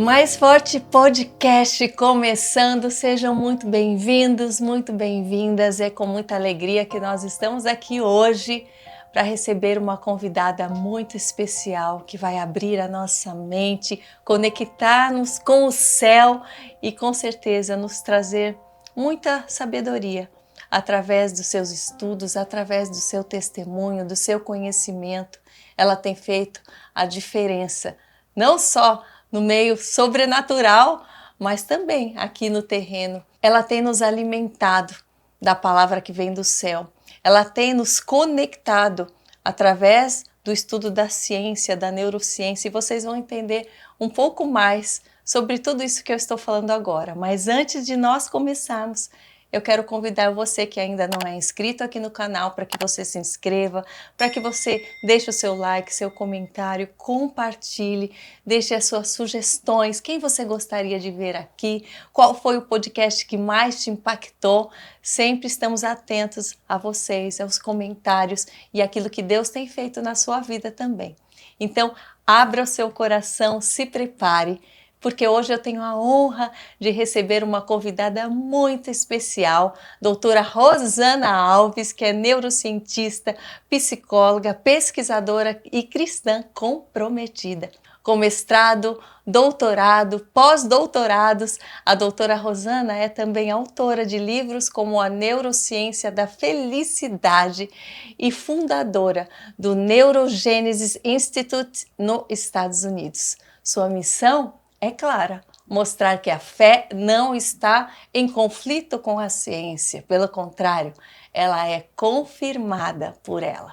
Mais Forte Podcast começando, sejam muito bem-vindos, muito bem-vindas. É com muita alegria que nós estamos aqui hoje para receber uma convidada muito especial que vai abrir a nossa mente, conectar-nos com o céu e com certeza nos trazer muita sabedoria através dos seus estudos, através do seu testemunho, do seu conhecimento. Ela tem feito a diferença, não só no meio sobrenatural, mas também aqui no terreno. Ela tem nos alimentado da palavra que vem do céu. Ela tem nos conectado através do estudo da ciência, da neurociência, e vocês vão entender um pouco mais sobre tudo isso que eu estou falando agora. Mas antes de nós começarmos, eu quero convidar você que ainda não é inscrito aqui no canal para que você se inscreva, para que você deixe o seu like, seu comentário, compartilhe, deixe as suas sugestões, quem você gostaria de ver aqui, qual foi o podcast que mais te impactou. Sempre estamos atentos a vocês, aos comentários e aquilo que Deus tem feito na sua vida também. Então, abra o seu coração, se prepare, porque hoje eu tenho a honra de receber uma convidada muito especial, doutora Rosana Alves, que é neurocientista, psicóloga, pesquisadora e cristã comprometida. Com mestrado, doutorado, pós-doutorados, a doutora Rosana é também autora de livros como A Neurociência da Felicidade e fundadora do Neurogenesis Institute nos Estados Unidos. Sua missão é clara, mostrar que a fé não está em conflito com a ciência, pelo contrário, ela é confirmada por ela.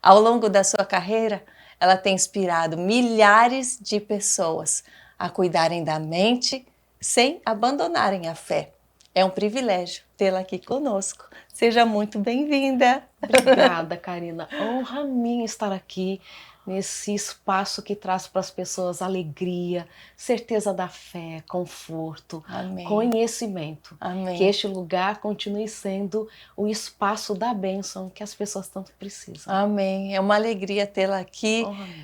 Ao longo da sua carreira, ela tem inspirado milhares de pessoas a cuidarem da mente sem abandonarem a fé. É um privilégio tê-la aqui conosco. Seja muito bem-vinda. Obrigada, Karina. Honra minha estar aqui nesse espaço que traz para as pessoas alegria, certeza da fé, conforto, Amém. Conhecimento. Amém. Que este lugar continue sendo o espaço da bênção que as pessoas tanto precisam. Amém. É uma alegria tê-la aqui,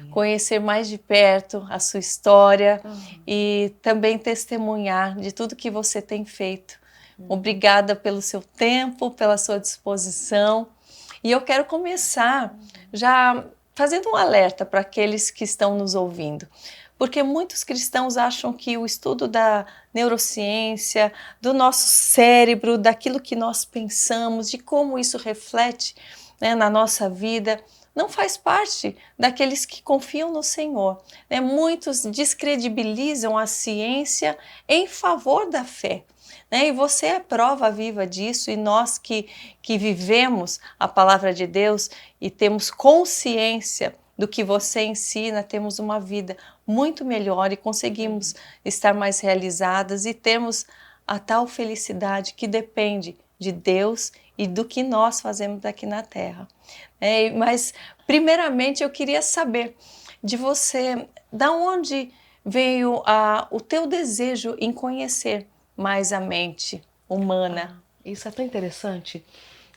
conhecer mais de perto a sua história e também testemunhar de tudo que você tem feito. Obrigada pelo seu tempo, pela sua disposição. E eu quero começar já fazendo um alerta para aqueles que estão nos ouvindo. Porque muitos cristãos acham que o estudo da neurociência, do nosso cérebro, daquilo que nós pensamos, de como isso reflete, né, na nossa vida, não faz parte daqueles que confiam no Senhor. Né? Muitos descredibilizam a ciência em favor da fé. Né? E você é prova viva disso, e nós que vivemos a palavra de Deus e temos consciência do que você ensina, temos uma vida muito melhor e conseguimos estar mais realizadas e temos a tal felicidade que depende de Deus e do que nós fazemos aqui na Terra. Mas, primeiramente, eu queria saber de você, da onde veio o teu desejo em conhecer mais a mente humana? Isso é tão interessante.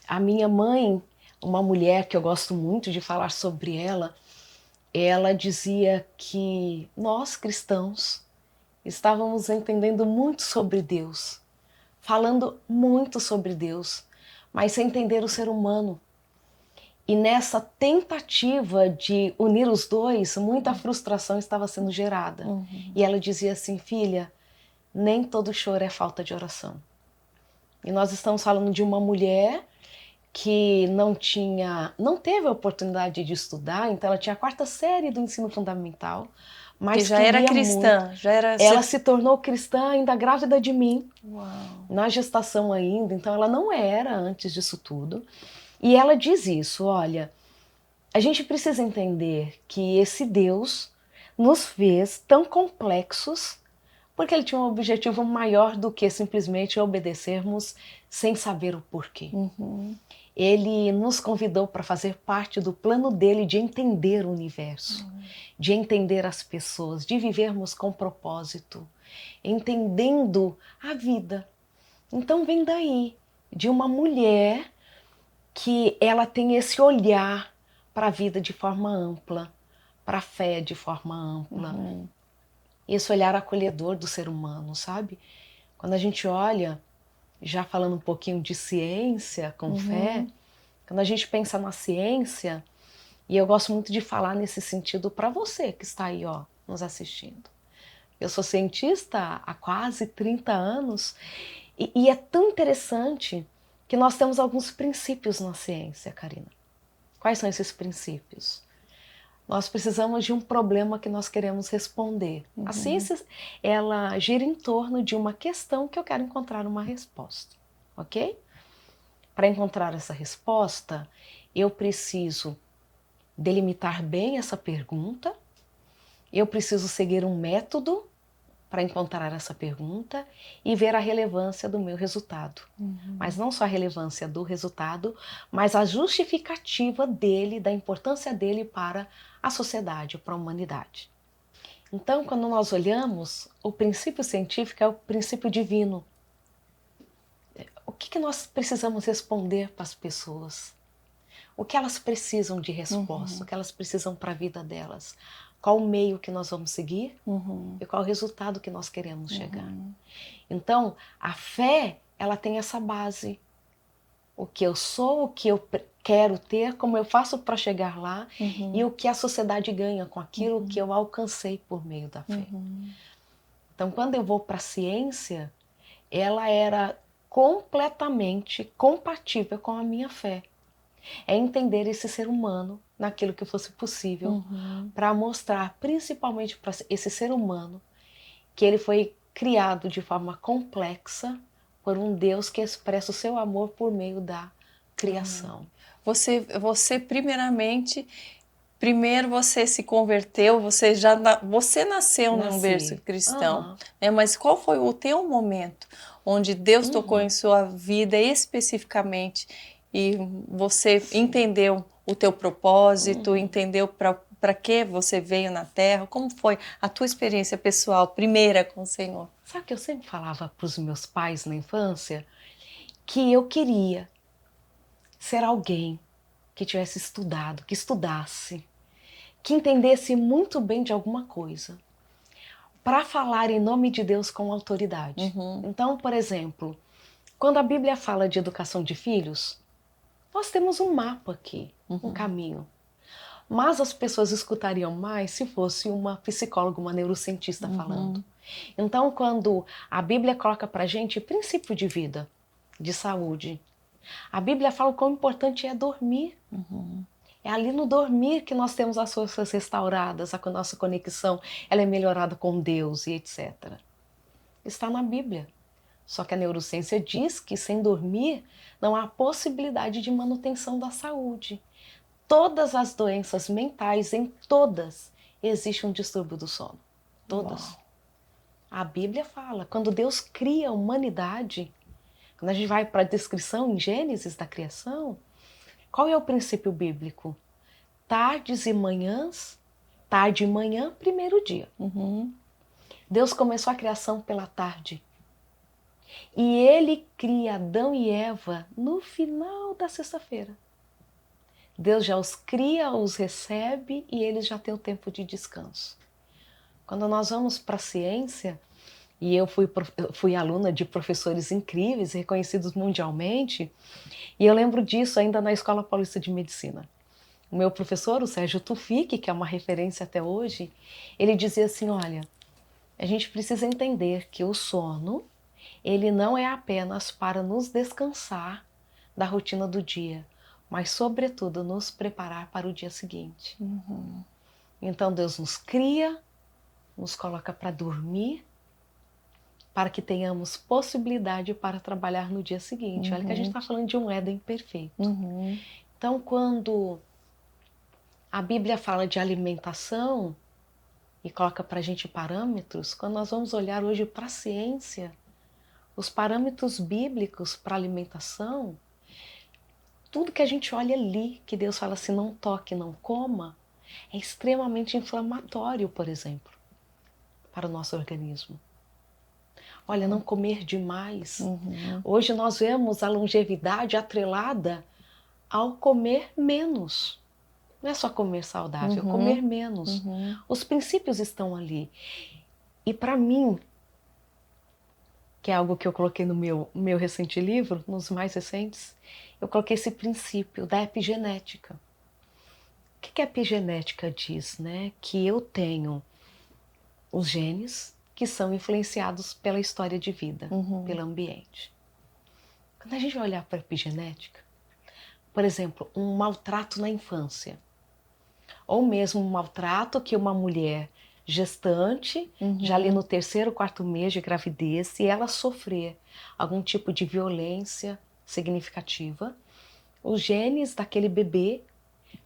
A minha mãe, uma mulher que eu gosto muito de falar sobre ela dizia que nós cristãos estávamos entendendo muito sobre Deus, falando muito sobre Deus, mas sem entender o ser humano. E nessa tentativa de unir os dois, muita frustração estava sendo gerada. E ela dizia assim: filha, nem todo choro é falta de oração. E nós estamos falando de uma mulher que não teve a oportunidade de estudar, então ela tinha a 4ª série do ensino fundamental, mas que já era cristã, muito. Ela se tornou cristã ainda grávida de mim. Uau. Na gestação ainda, então ela não era antes disso tudo. E ela diz isso: olha, a gente precisa entender que esse Deus nos fez tão complexos porque ele tinha um objetivo maior do que simplesmente obedecermos sem saber o porquê. Ele nos convidou para fazer parte do plano dele de entender o universo, de entender as pessoas, de vivermos com propósito, entendendo a vida. Então vem daí, de uma mulher que ela tem esse olhar para a vida de forma ampla, para a fé de forma ampla. esse olhar acolhedor do ser humano, sabe? Quando a gente olha, já falando um pouquinho de ciência com fé, quando a gente pensa na ciência, e eu gosto muito de falar nesse sentido para você que está aí, ó, nos assistindo. Eu sou cientista há quase 30 anos e é tão interessante que nós temos alguns princípios na ciência, Karina. Quais são esses princípios? Nós precisamos de um problema que nós queremos responder. A ciência, ela gira em torno de uma questão que eu quero encontrar uma resposta, ok? Para encontrar essa resposta, eu preciso delimitar bem essa pergunta, eu preciso seguir um método para encontrar essa pergunta e ver a relevância do meu resultado. Mas não só a relevância do resultado, mas a justificativa dele, da importância dele para a sociedade, para a humanidade. Então, quando nós olhamos, o princípio científico é o princípio divino. O que nós precisamos responder para as pessoas? O que elas precisam de resposta? O que elas precisam para a vida delas? Qual o meio que nós vamos seguir e qual o resultado que nós queremos chegar. Então, a fé, ela tem essa base. O que eu sou, o que eu quero ter, como eu faço para chegar lá e o que a sociedade ganha com aquilo que eu alcancei por meio da fé. Então, quando eu vou para a ciência, ela era completamente compatível com a minha fé. É entender esse ser humano naquilo que fosse possível para mostrar, principalmente para esse ser humano, que ele foi criado de forma complexa por um Deus que expressa o seu amor por meio da criação. Você primeiro você se converteu, você nasceu num berço cristão, né? Mas qual foi o teu momento onde Deus tocou em sua vida especificamente e você entendeu o teu propósito, entendeu para que você veio na Terra? Como foi a tua experiência pessoal, primeira com o Senhor? Sabe que eu sempre falava para os meus pais na infância que eu queria ser alguém que tivesse estudado, que estudasse, que entendesse muito bem de alguma coisa, para falar em nome de Deus com autoridade. Então, por exemplo, quando a Bíblia fala de educação de filhos, nós temos um mapa aqui, um caminho. Mas as pessoas escutariam mais se fosse uma psicóloga, uma neurocientista falando. Então, quando a Bíblia coloca para a gente princípio de vida, de saúde, a Bíblia fala o quão importante é dormir. É ali no dormir que nós temos as forças restauradas, a nossa conexão ela é melhorada com Deus e etc. Está na Bíblia. Só que a neurociência diz que sem dormir não há possibilidade de manutenção da saúde. Todas as doenças mentais, em todas, existe um distúrbio do sono. Todas. Uau. A Bíblia fala, quando Deus cria a humanidade, quando a gente vai para a descrição em Gênesis da criação, qual é o princípio bíblico? Tardes e manhãs, tarde e manhã, primeiro dia. Deus começou a criação pela tarde. E Ele cria Adão e Eva no final da sexta-feira. Deus já os cria, os recebe e eles já têm o tempo de descanso. Quando nós vamos para a ciência, e eu fui aluna de professores incríveis, reconhecidos mundialmente, e eu lembro disso ainda na Escola Paulista de Medicina. O meu professor, o Sérgio Tufik, que é uma referência até hoje, ele dizia assim, olha, a gente precisa entender que o sono, ele não é apenas para nos descansar da rotina do dia, mas, sobretudo, nos preparar para o dia seguinte. Então, Deus nos cria, nos coloca para dormir, para que tenhamos possibilidade para trabalhar no dia seguinte. Olha que a gente está falando de um Éden perfeito. Então, quando a Bíblia fala de alimentação e coloca para a gente parâmetros, quando nós vamos olhar hoje para a ciência, os parâmetros bíblicos para alimentação, tudo que a gente olha ali, que Deus fala assim, não toque, não coma, é extremamente inflamatório, por exemplo, para o nosso organismo. Olha, não comer demais. Hoje nós vemos a longevidade atrelada ao comer menos. Não é só comer saudável, é comer menos. Os princípios estão ali. E para mim, que é algo que eu coloquei no meu recente livro, nos mais recentes, eu coloquei esse princípio da epigenética. O que a epigenética diz, né? Que eu tenho os genes que são influenciados pela história de vida, pelo ambiente. Quando a gente vai olhar para a epigenética, por exemplo, um maltrato na infância, ou mesmo um maltrato que uma mulher gestante, já ali no 3º, 4º mês de gravidez, se ela sofrer algum tipo de violência significativa, os genes daquele bebê,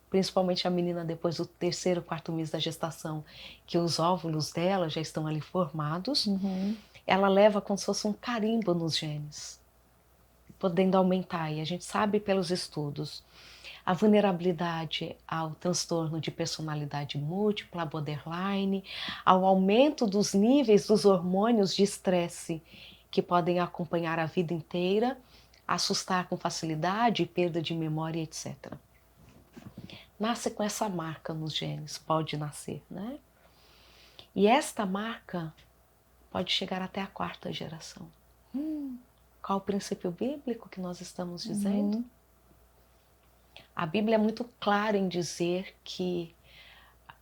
principalmente a menina depois do 3º, 4º mês da gestação, que os óvulos dela já estão ali formados, ela leva como se fosse um carimbo nos genes, podendo aumentar. E a gente sabe pelos estudos a vulnerabilidade ao transtorno de personalidade múltipla, borderline, ao aumento dos níveis dos hormônios de estresse que podem acompanhar a vida inteira, assustar com facilidade, perda de memória, etc. Nasce com essa marca nos genes, pode nascer, né? E esta marca pode chegar até a 4ª geração. Qual o princípio bíblico que nós estamos dizendo? A Bíblia é muito clara em dizer que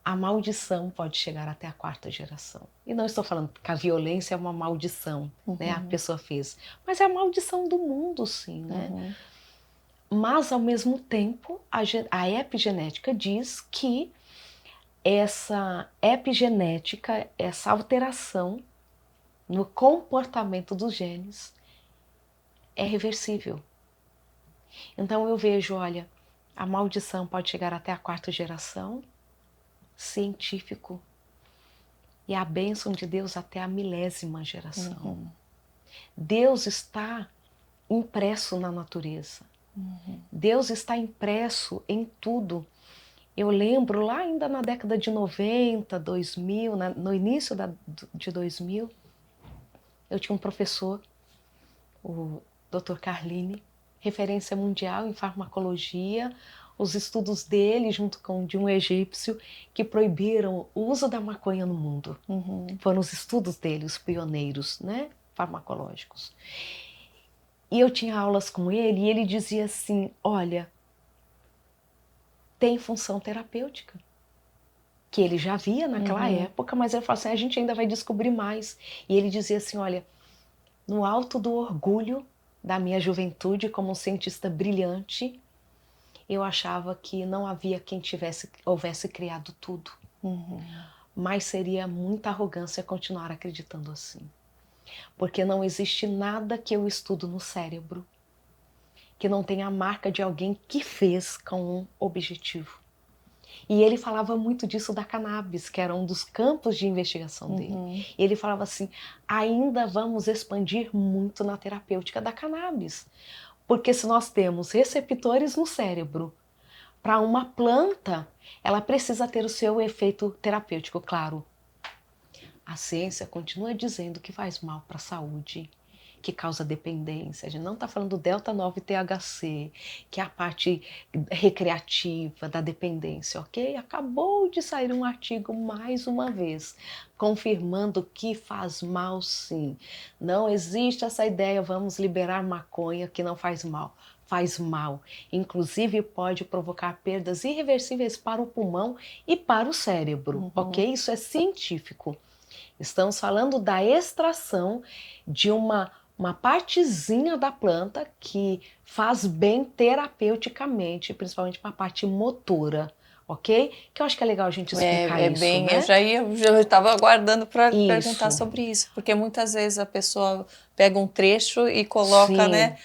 a maldição pode chegar até a 4ª geração. E não estou falando que a violência é uma maldição, né? A pessoa fez. Mas é a maldição do mundo, sim, né? Mas, ao mesmo tempo, a epigenética diz que essa epigenética, essa alteração no comportamento dos genes é reversível. Então eu vejo, olha, a maldição pode chegar até a 4ª geração, científico, e a bênção de Deus até a 1000ª geração. Deus está impresso na natureza. Deus está impresso em tudo. Eu lembro lá ainda na década de 90, 2000, no início de 2000, eu tinha um professor, o Dr. Carline, referência mundial em farmacologia, os estudos dele junto com de um egípcio que proibiram o uso da maconha no mundo. Foram os estudos dele, os pioneiros, né, farmacológicos. E eu tinha aulas com ele e ele dizia assim, olha, tem função terapêutica, que ele já via naquela época, mas ele falou assim, a gente ainda vai descobrir mais. E ele dizia assim, olha, no alto do orgulho da minha juventude como um cientista brilhante, eu achava que não havia quem houvesse criado tudo. Mas seria muita arrogância continuar acreditando assim. Porque não existe nada que eu estudo no cérebro que não tenha a marca de alguém que fez com um objetivo. E ele falava muito disso da cannabis, que era um dos campos de investigação dele. E ele falava assim, ainda vamos expandir muito na terapêutica da cannabis. Porque se nós temos receptores no cérebro, para uma planta, ela precisa ter o seu efeito terapêutico, claro. A ciência continua dizendo que faz mal para a saúde, que causa dependência. A gente não está falando do delta-9-THC, que é a parte recreativa da dependência, ok? Acabou de sair um artigo, mais uma vez, confirmando que faz mal sim. Não existe essa ideia, vamos liberar maconha que não faz mal. Faz mal. Inclusive pode provocar perdas irreversíveis para o pulmão e para o cérebro, ok? Isso é científico. Estamos falando da extração de uma partezinha da planta que faz bem terapeuticamente, principalmente para a parte motora, ok? Que eu acho que é legal a gente explicar isso, bem, né? eu já estava aguardando para perguntar sobre isso, porque muitas vezes a pessoa pega um trecho e coloca, né?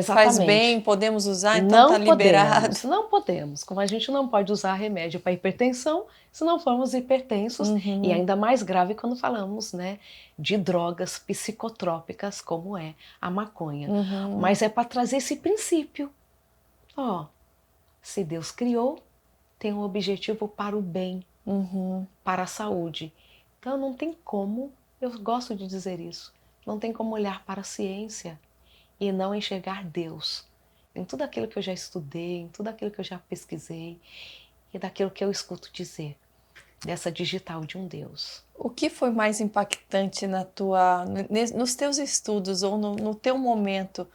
Faz bem, podemos usar, então está liberado. Não podemos, como a gente não pode usar remédio para hipertensão se não formos hipertensos, e ainda mais grave quando falamos, né, de drogas psicotrópicas como é a maconha. Mas é para trazer esse princípio. Ó, se Deus criou, tem um objetivo para o bem, para a saúde. Então não tem como, eu gosto de dizer isso, não tem como olhar para a ciência e não enxergar Deus em tudo aquilo que eu já estudei, em tudo aquilo que eu já pesquisei e daquilo que eu escuto dizer. dessa digital de um Deus. O que foi mais impactante nos teus estudos ou no teu momento,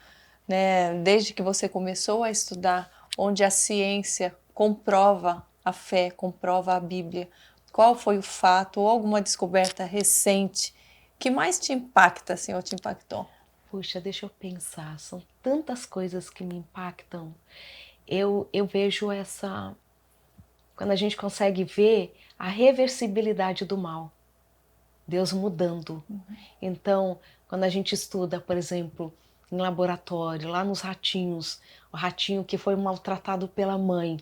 né, desde que você começou a estudar, onde a ciência comprova a fé, comprova a Bíblia? Qual foi o fato ou alguma descoberta recente que mais te impacta, assim, ou te impactou? Puxa, deixa eu pensar, são tantas coisas que me impactam. Eu vejo quando a gente consegue ver a reversibilidade do mal, Deus mudando. Então, quando a gente estuda, por exemplo, em laboratório, lá nos ratinhos, o ratinho que foi maltratado pela mãe,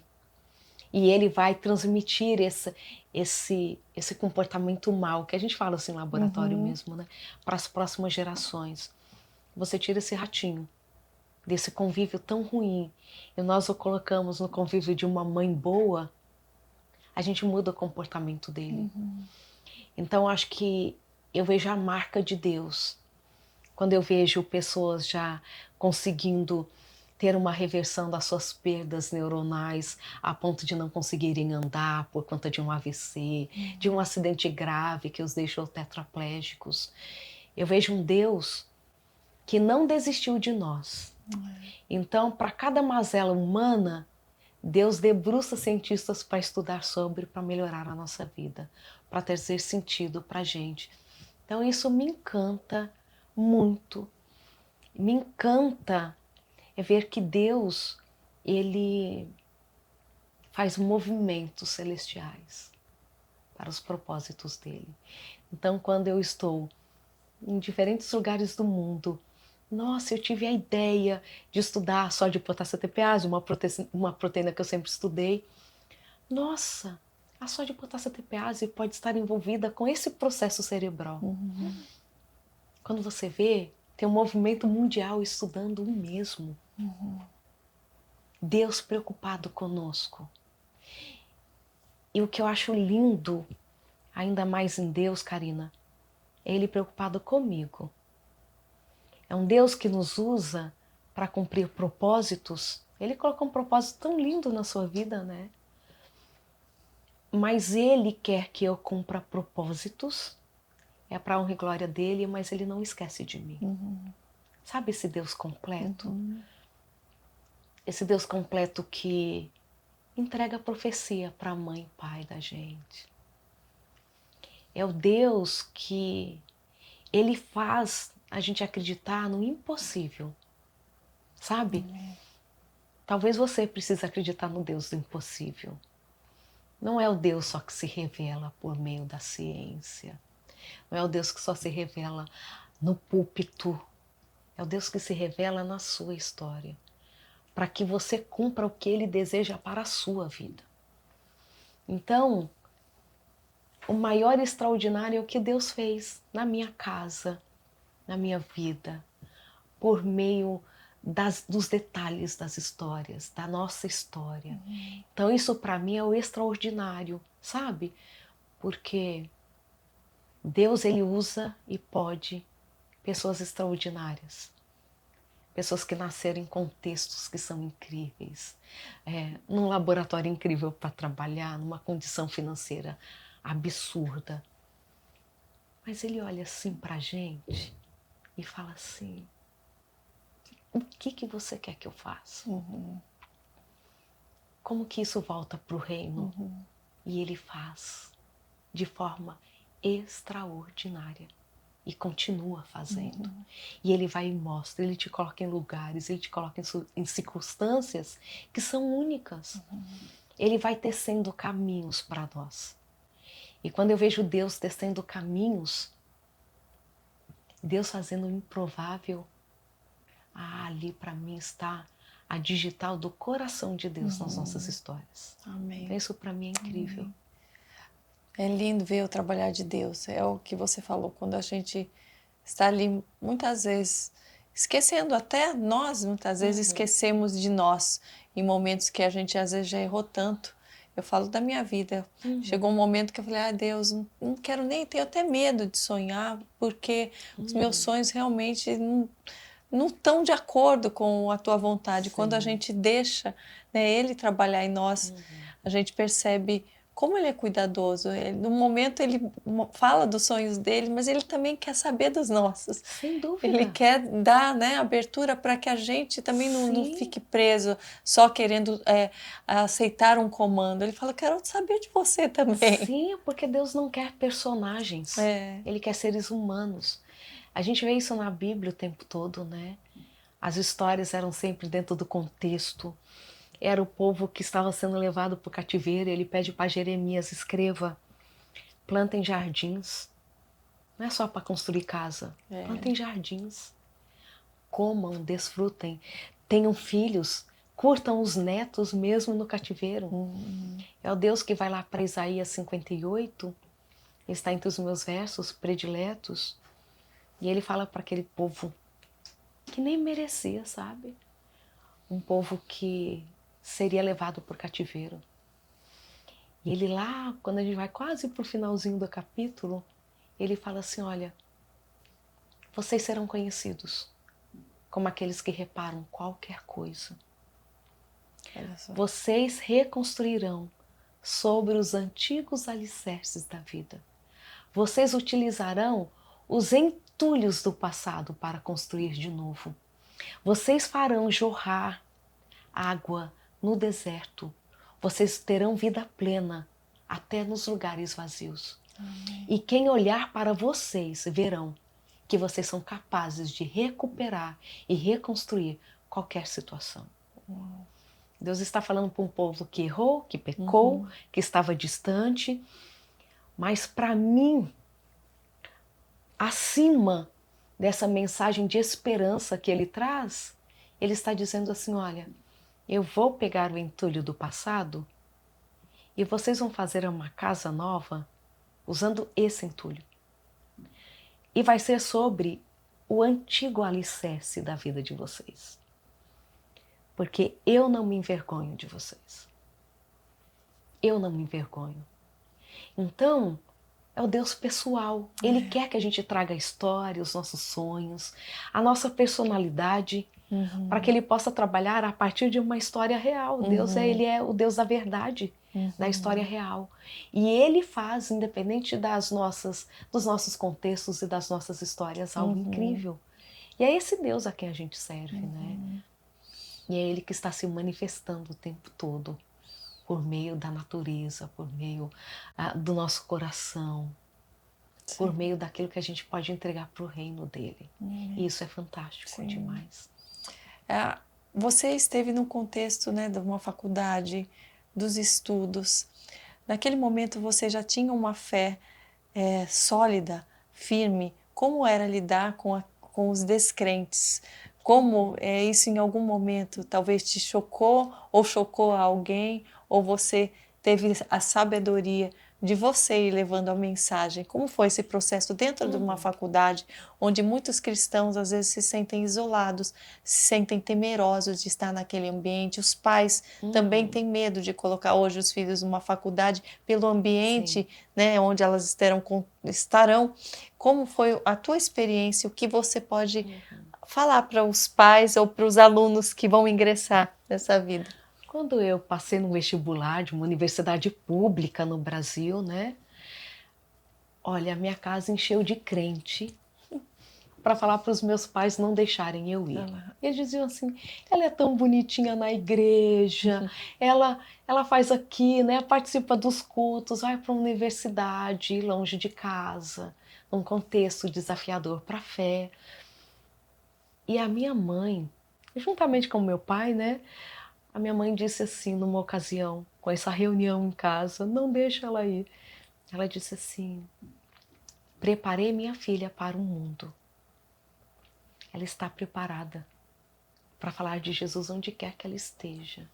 e ele vai transmitir esse comportamento mal, que a gente fala assim em laboratório mesmo, né, para as próximas gerações. Você tira esse ratinho desse convívio tão ruim e nós o colocamos no convívio de uma mãe boa, a gente muda o comportamento dele. Então acho que eu vejo a marca de Deus quando eu vejo pessoas já conseguindo ter uma reversão das suas perdas neuronais a ponto de não conseguirem andar por conta de um AVC, de um acidente grave que os deixou tetraplégicos. Eu vejo um Deus que não desistiu de nós. Então, para cada mazela humana, Deus debruça cientistas para estudar sobre, para melhorar a nossa vida, para trazer sentido para a gente. Então, isso me encanta muito. Me encanta ver que Deus, ele faz movimentos celestiais para os propósitos dele. Então, quando eu estou em diferentes lugares do mundo, nossa, eu tive a ideia de estudar só de potássio ATPase, uma proteína que eu sempre estudei. Nossa, a sódio-potássio ATPase pode estar envolvida com esse processo cerebral. Quando você vê, tem um movimento mundial estudando o mesmo. Deus preocupado conosco. E o que eu acho lindo, ainda mais em Deus, Karina, é Ele preocupado comigo. É um Deus que nos usa para cumprir propósitos. Ele coloca um propósito tão lindo na sua vida, né? Mas Ele quer que eu cumpra propósitos. É para a honra e glória dele, mas Ele não esquece de mim. Sabe esse Deus completo? Esse Deus completo que entrega a profecia para a mãe e pai da gente. É o Deus que Ele faz a gente acreditar no impossível. Sabe? Talvez você precise acreditar no Deus do impossível. Não é o Deus só que se revela por meio da ciência. Não é o Deus que só se revela no púlpito. É o Deus que se revela na sua história. Para que você cumpra o que Ele deseja para a sua vida. Então, o maior e extraordinário é o que Deus fez na minha casa, na minha vida, por meio dos detalhes das histórias, da nossa história. Então isso para mim é o extraordinário, sabe? Porque Deus, Ele usa e pode pessoas extraordinárias. Pessoas que nasceram em contextos que são incríveis. Num laboratório incrível para trabalhar, numa condição financeira absurda. Mas Ele olha assim para a gente e fala assim: o que você quer que eu faça? Como que isso volta para o reino? E Ele faz de forma extraordinária e continua fazendo. E Ele vai e mostra, Ele te coloca em lugares, Ele te coloca em circunstâncias que são únicas. Ele vai tecendo caminhos para nós. E quando eu vejo Deus tecendo caminhos, Deus fazendo o improvável, ali para mim está a digital do coração de Deus nas nossas histórias. Amém. Então isso para mim é incrível. Amém. É lindo ver o trabalhar de Deus. É o que você falou, quando a gente está ali muitas vezes esquecendo, até nós muitas vezes esquecemos de nós em momentos que a gente às vezes já errou tanto. Eu falo da minha vida. Chegou um momento que eu falei: Deus, não quero nem, tenho até medo de sonhar, porque os meus sonhos realmente não estão de acordo com a tua vontade. Sim. Quando a gente deixa, né, Ele trabalhar em nós, a gente percebe como ele é cuidadoso. No momento ele fala dos sonhos dele, mas ele também quer saber dos nossos. Sem dúvida. Ele quer dar, né, abertura para que a gente também não fique preso só querendo aceitar um comando. Ele fala, quero saber de você também. Sim, porque Deus não quer personagens. Ele quer seres humanos. A gente vê isso na Bíblia o tempo todo, né? As histórias eram sempre dentro do contexto. Era o povo que estava sendo levado para o cativeiro. Ele pede para Jeremias, escreva, plantem jardins. Não é só para construir casa. Plantem jardins. Comam, desfrutem, tenham filhos, curtam os netos mesmo no cativeiro. É o Deus que vai lá para Isaías 58, está entre os meus versos prediletos, e ele fala para aquele povo que nem merecia, sabe? Um povo que seria levado por cativeiro. E ele lá, quando a gente vai quase para o finalzinho do capítulo, ele fala assim, olha, vocês serão conhecidos como aqueles que reparam qualquer coisa. Vocês reconstruirão sobre os antigos alicerces da vida. Vocês utilizarão os entulhos do passado para construir de novo. Vocês farão jorrar água no deserto. Vocês terão vida plena até nos lugares vazios. Amém. E quem olhar para vocês verão que vocês são capazes de recuperar e reconstruir qualquer situação. Deus está falando para um povo que errou, que pecou, que estava distante. Mas para mim, acima dessa mensagem de esperança que ele traz, ele está dizendo assim, olha, eu vou pegar o entulho do passado e vocês vão fazer uma casa nova usando esse entulho. E vai ser sobre o antigo alicerce da vida de vocês. Porque eu não me envergonho de vocês. Eu não me envergonho. Então, é o Deus pessoal. Ele quer que a gente traga a história, os nossos sonhos, a nossa personalidade, para que ele possa trabalhar a partir de uma história real. Deus ele é o Deus da verdade, da história real. E ele faz, independente dos nossos contextos e das nossas histórias, algo incrível. E é esse Deus a quem a gente serve, né? E é ele que está se manifestando o tempo todo, por meio da natureza, por meio do nosso coração, por meio daquilo que a gente pode entregar para o reino dele. E isso é fantástico demais. Você esteve num contexto, né, de uma faculdade, dos estudos. Naquele momento você já tinha uma fé sólida, firme? Como era lidar com os descrentes? Como isso em algum momento talvez te chocou ou chocou alguém? Ou você teve a sabedoria de você ir levando a mensagem? Como foi esse processo dentro de uma faculdade, onde muitos cristãos às vezes se sentem isolados, se sentem temerosos de estar naquele ambiente? Os pais também têm medo de colocar hoje os filhos numa faculdade pelo ambiente, né, onde elas estarão. Como foi a tua experiência? O que você pode falar para os pais ou para os alunos que vão ingressar nessa vida? Quando eu passei no vestibular de uma universidade pública no Brasil, né? Olha, a minha casa encheu de crente para falar para os meus pais não deixarem eu ir. Eles diziam assim, ela é tão bonitinha na igreja, ela faz aqui, né? Participa dos cultos, vai para a universidade, longe de casa, num contexto desafiador para a fé. E a minha mãe, juntamente com o meu pai, né? A minha mãe disse assim, numa ocasião, com essa reunião em casa, não deixa ela ir. Ela disse assim, preparei minha filha para o mundo. Ela está preparada para falar de Jesus onde quer que ela esteja.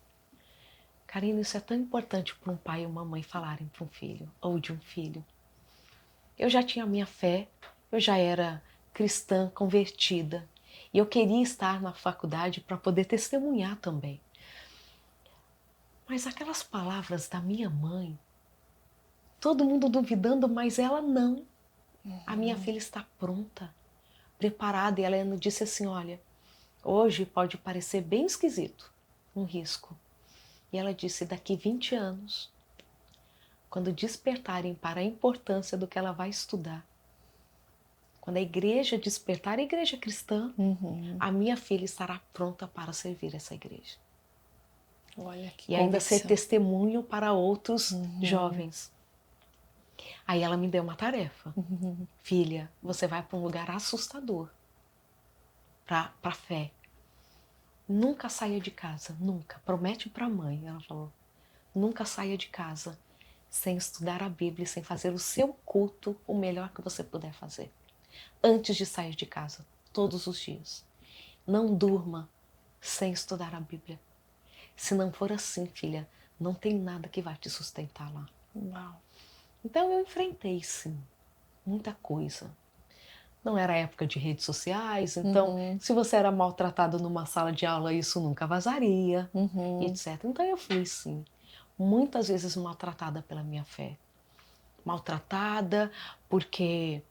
Karina, isso é tão importante para um pai e uma mãe falarem para um filho, ou de um filho. Eu já tinha a minha fé, eu já era cristã, convertida, e eu queria estar na faculdade para poder testemunhar também. Mas aquelas palavras da minha mãe, todo mundo duvidando, mas ela não. A minha filha está pronta, preparada. E ela disse assim, olha, hoje pode parecer bem esquisito, um risco. E ela disse, daqui 20 anos, quando despertarem para a importância do que ela vai estudar, quando a igreja despertar, a igreja cristã, a minha filha estará pronta para servir essa igreja. Olha que e ainda convicção. ser testemunho para outros jovens. Aí ela me deu uma tarefa. Filha, você vai para um lugar assustador, para a fé. Nunca saia de casa, nunca. Promete para a mãe, ela falou. Nunca saia de casa sem estudar a Bíblia, sem fazer o seu culto o melhor que você puder fazer. Antes de sair de casa, todos os dias. Não durma sem estudar a Bíblia. Se não for assim, filha, não tem nada que vai te sustentar lá. Uau. Então eu enfrentei, sim, muita coisa. Não era época de redes sociais, então se você era maltratado numa sala de aula, isso nunca vazaria, etc. Então eu fui, sim, muitas vezes maltratada pela minha fé. Maltratada porque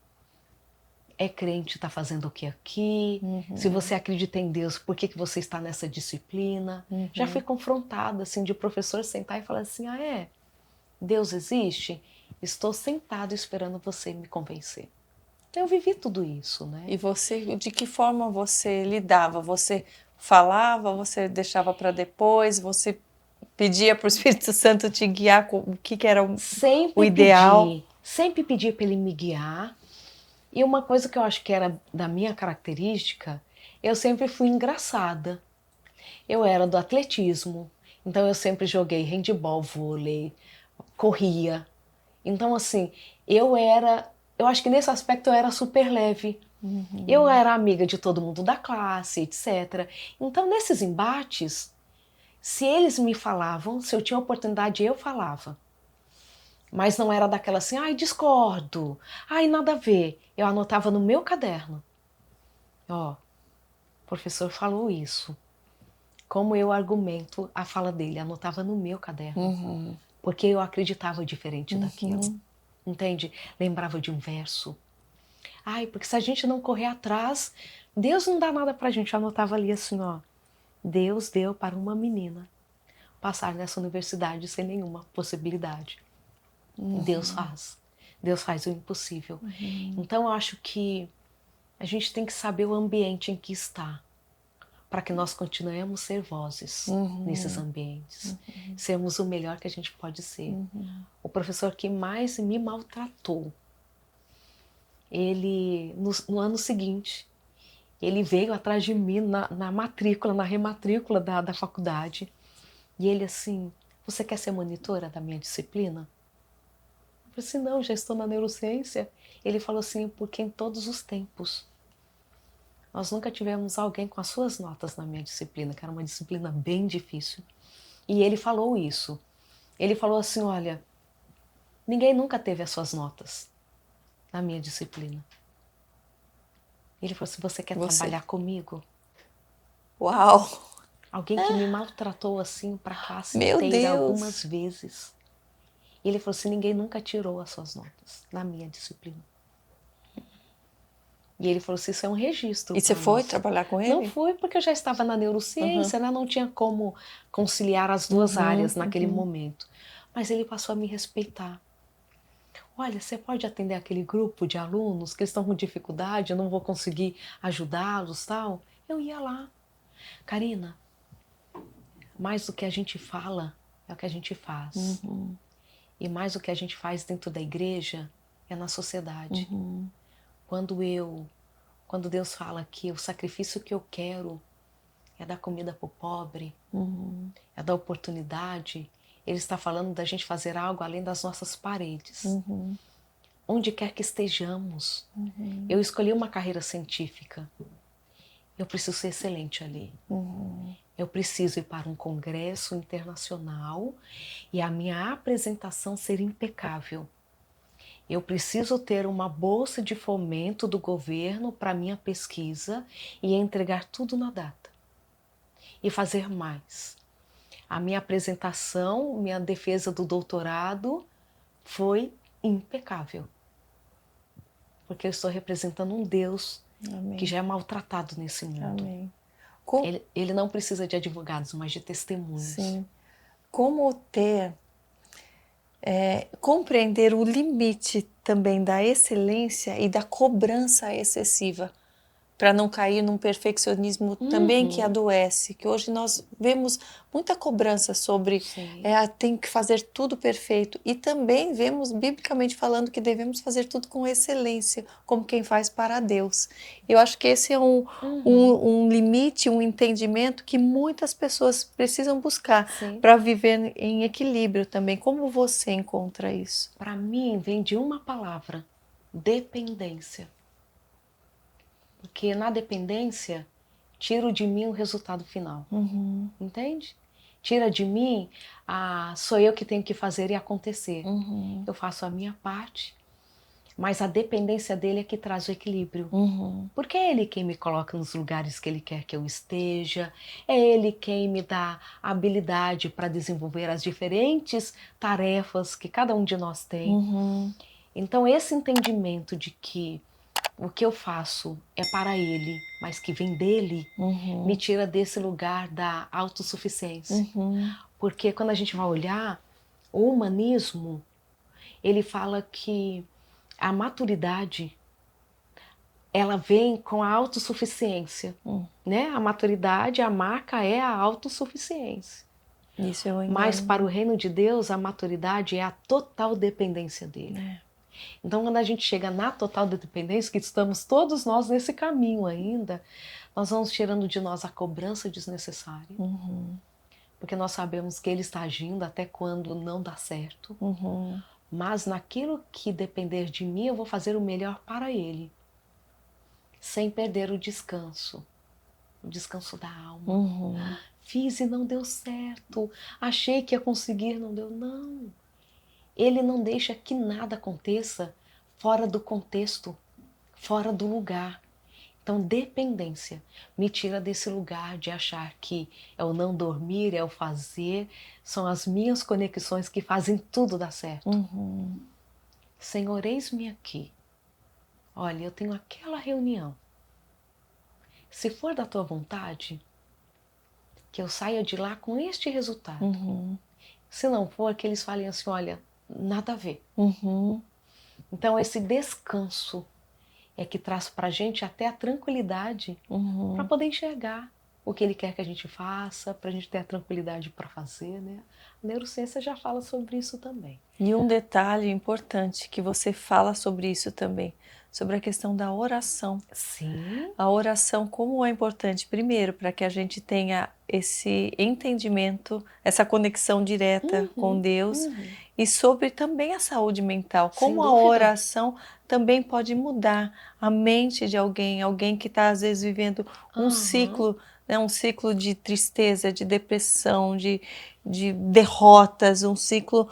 é crente, está fazendo o que aqui? Se você acredita em Deus, por que você está nessa disciplina? Já fui confrontada, assim, de professor sentar e falar assim, ah, é? Deus existe? Estou sentado esperando você me convencer. Eu vivi tudo isso, né? E você, de que forma você lidava? Você falava, você deixava para depois, você pedia para o Espírito Santo te guiar com o que era o ideal? Sempre pedi para ele me guiar. E uma coisa que eu acho que era da minha característica, eu sempre fui engraçada. Eu era do atletismo, então eu sempre joguei handebol, vôlei, corria. Então, assim, eu acho que nesse aspecto eu era super leve. Eu era amiga de todo mundo da classe, etc. Então, nesses embates, se eles me falavam, se eu tinha oportunidade, eu falava. Mas não era daquela assim, ai, discordo, ai, nada a ver. Eu anotava no meu caderno. Ó, o professor falou isso. Como eu argumento a fala dele, anotava no meu caderno. Porque eu acreditava diferente daquilo. Entende? Lembrava de um verso. Ai, porque se a gente não correr atrás, Deus não dá nada pra gente. Eu anotava ali assim, ó. Deus deu para uma menina passar nessa universidade sem nenhuma possibilidade. Deus faz. Deus faz o impossível. Então eu acho que a gente tem que saber o ambiente em que está, para que nós continuemos a ser vozes nesses ambientes. Sermos o melhor que a gente pode ser. O professor que mais me maltratou, ele, no ano seguinte, ele veio atrás de mim na matrícula, na rematrícula da faculdade. E ele assim, você quer ser monitora da minha disciplina? Eu falei assim, não, já estou na neurociência. Ele falou assim, porque em todos os tempos, nós nunca tivemos alguém com as suas notas na minha disciplina, que era uma disciplina bem difícil. E ele falou isso. Ele falou assim, olha, ninguém nunca teve as suas notas na minha disciplina. Ele falou assim, você quer trabalhar comigo? Uau! Alguém que me maltratou assim para a classe Meu inteira Deus. algumas vezes. E ele falou assim, ninguém nunca tirou as suas notas na minha disciplina. E ele falou assim, isso é um registro. E você foi nós. trabalhar com ele? Não fui, porque eu já estava na neurociência, né? Não tinha como conciliar as duas áreas naquele momento. Mas ele passou a me respeitar. Olha, você pode atender aquele grupo de alunos que estão com dificuldade, eu não vou conseguir ajudá-los, tal? Eu ia lá. Karina, mais do que a gente fala é o que a gente faz. E mais do que a gente faz dentro da igreja é na sociedade. Quando Deus fala que o sacrifício que eu quero é dar comida para o pobre, é dar oportunidade, Ele está falando da gente fazer algo além das nossas paredes. Onde quer que estejamos. Eu escolhi uma carreira científica. Eu preciso ser excelente ali. Eu preciso ir para um congresso internacional e a minha apresentação ser impecável. Eu preciso ter uma bolsa de fomento do governo para minha pesquisa e entregar tudo na data. E fazer mais. A minha apresentação, minha defesa do doutorado foi impecável. Porque eu estou representando um Deus que já é maltratado nesse mundo. Ele não precisa de advogados, mas de testemunhos. Sim. Como ter compreender o limite também da excelência e da cobrança excessiva, para não cair num perfeccionismo também que adoece, que hoje nós vemos muita cobrança sobre tem que fazer tudo perfeito, e também vemos biblicamente falando que devemos fazer tudo com excelência, como quem faz para Deus. Eu acho que esse é um limite, um entendimento que muitas pessoas precisam buscar para viver em equilíbrio também. Como você encontra isso? Para mim, vem de uma palavra: dependência. Porque na dependência, tiro de mim o resultado final. Entende? Tira de mim, sou eu que tenho que fazer e acontecer. Eu faço a minha parte, mas a dependência dele é que traz o equilíbrio. Porque é ele quem me coloca nos lugares que ele quer que eu esteja, é ele quem me dá a habilidade para desenvolver as diferentes tarefas que cada um de nós tem. Então esse entendimento de que o que eu faço é para ele, mas que vem dele, me tira desse lugar da autossuficiência. Porque quando a gente vai olhar, o humanismo, ele fala que a maturidade, ela vem com a autossuficiência. Né? A maturidade, a marca é a autossuficiência. Isso eu entendo. Mas para o reino de Deus, a maturidade é a total dependência dele. Então, quando a gente chega na total dependência, que estamos todos nós nesse caminho ainda, nós vamos tirando de nós a cobrança desnecessária. Porque nós sabemos que ele está agindo até quando não dá certo. Mas naquilo que depender de mim, eu vou fazer o melhor para ele. Sem perder o descanso da alma. Fiz e não deu certo. Achei que ia conseguir, não deu. Não. Ele não deixa que nada aconteça fora do contexto, fora do lugar. Então, dependência me tira desse lugar de achar que é o não dormir, é o fazer, são as minhas conexões que fazem tudo dar certo. Senhor, eis-me aqui. Olha, eu tenho aquela reunião. Se for da tua vontade, que eu saia de lá com este resultado. Se não for, que eles falem assim, olha, nada a ver. Então esse descanso é que traz pra gente até a tranquilidade para poder enxergar o que ele quer que a gente faça, pra gente ter a tranquilidade para fazer, né? A neurociência já fala sobre isso também. E um detalhe importante que você fala sobre isso também, sobre a questão da oração. A oração, como é importante, primeiro, para que a gente tenha esse entendimento, essa conexão direta com Deus, e sobre também a saúde mental, como a oração também pode mudar a mente de alguém que está às vezes vivendo um ciclo, né, um ciclo de tristeza, de depressão, de derrotas, um ciclo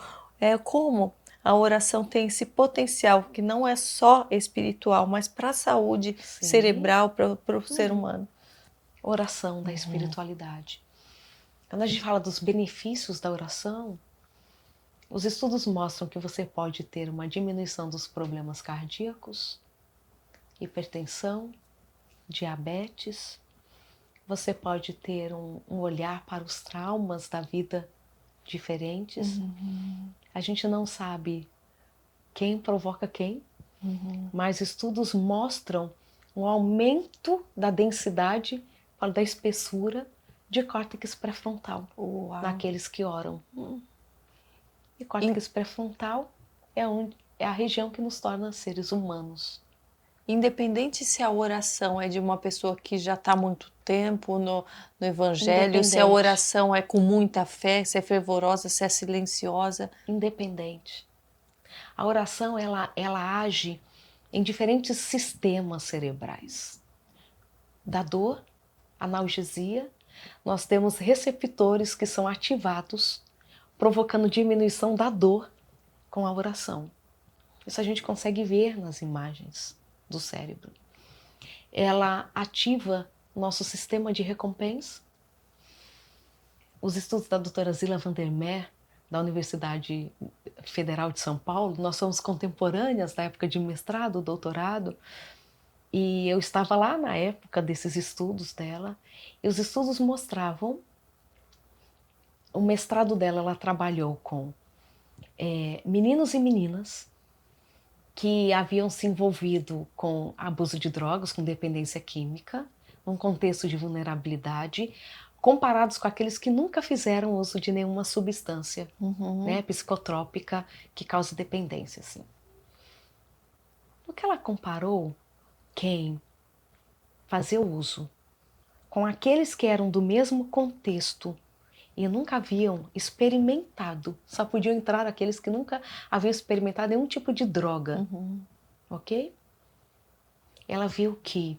como a oração tem esse potencial que não é só espiritual, mas para a saúde cerebral, para o ser humano. Oração da espiritualidade. Quando a gente fala dos benefícios da oração, os estudos mostram que você pode ter uma diminuição dos problemas cardíacos, hipertensão, diabetes. Você pode ter um olhar para os traumas da vida diferentes. A gente não sabe quem provoca quem, mas estudos mostram um aumento da densidade, da espessura de córtex pré-frontal naqueles que oram. E córtex pré-frontal é a região que nos torna seres humanos. Independente se a oração é de uma pessoa que já está há muito tempo no Evangelho, se a oração é com muita fé, se é fervorosa, se é silenciosa. Independente. A oração, ela age em diferentes sistemas cerebrais. Da dor, analgesia, nós temos receptores que são ativados, provocando diminuição da dor com a oração. Isso a gente consegue ver nas imagens do cérebro. Ela ativa nosso sistema de recompensa. Os estudos da doutora Zila Vandermeer, da Universidade Federal de São Paulo, nós somos contemporâneas da época de mestrado, doutorado, e eu estava lá na época desses estudos dela, e os estudos mostravam, o mestrado dela, ela trabalhou com meninos e meninas que haviam se envolvido com abuso de drogas, com dependência química, num contexto de vulnerabilidade, comparados com aqueles que nunca fizeram uso de nenhuma substância, né, psicotrópica que causa dependência, assim. No que ela comparou quem fazia o uso com aqueles que eram do mesmo contexto e nunca haviam experimentado, só podiam entrar aqueles que nunca haviam experimentado nenhum tipo de droga, ok? Ela viu que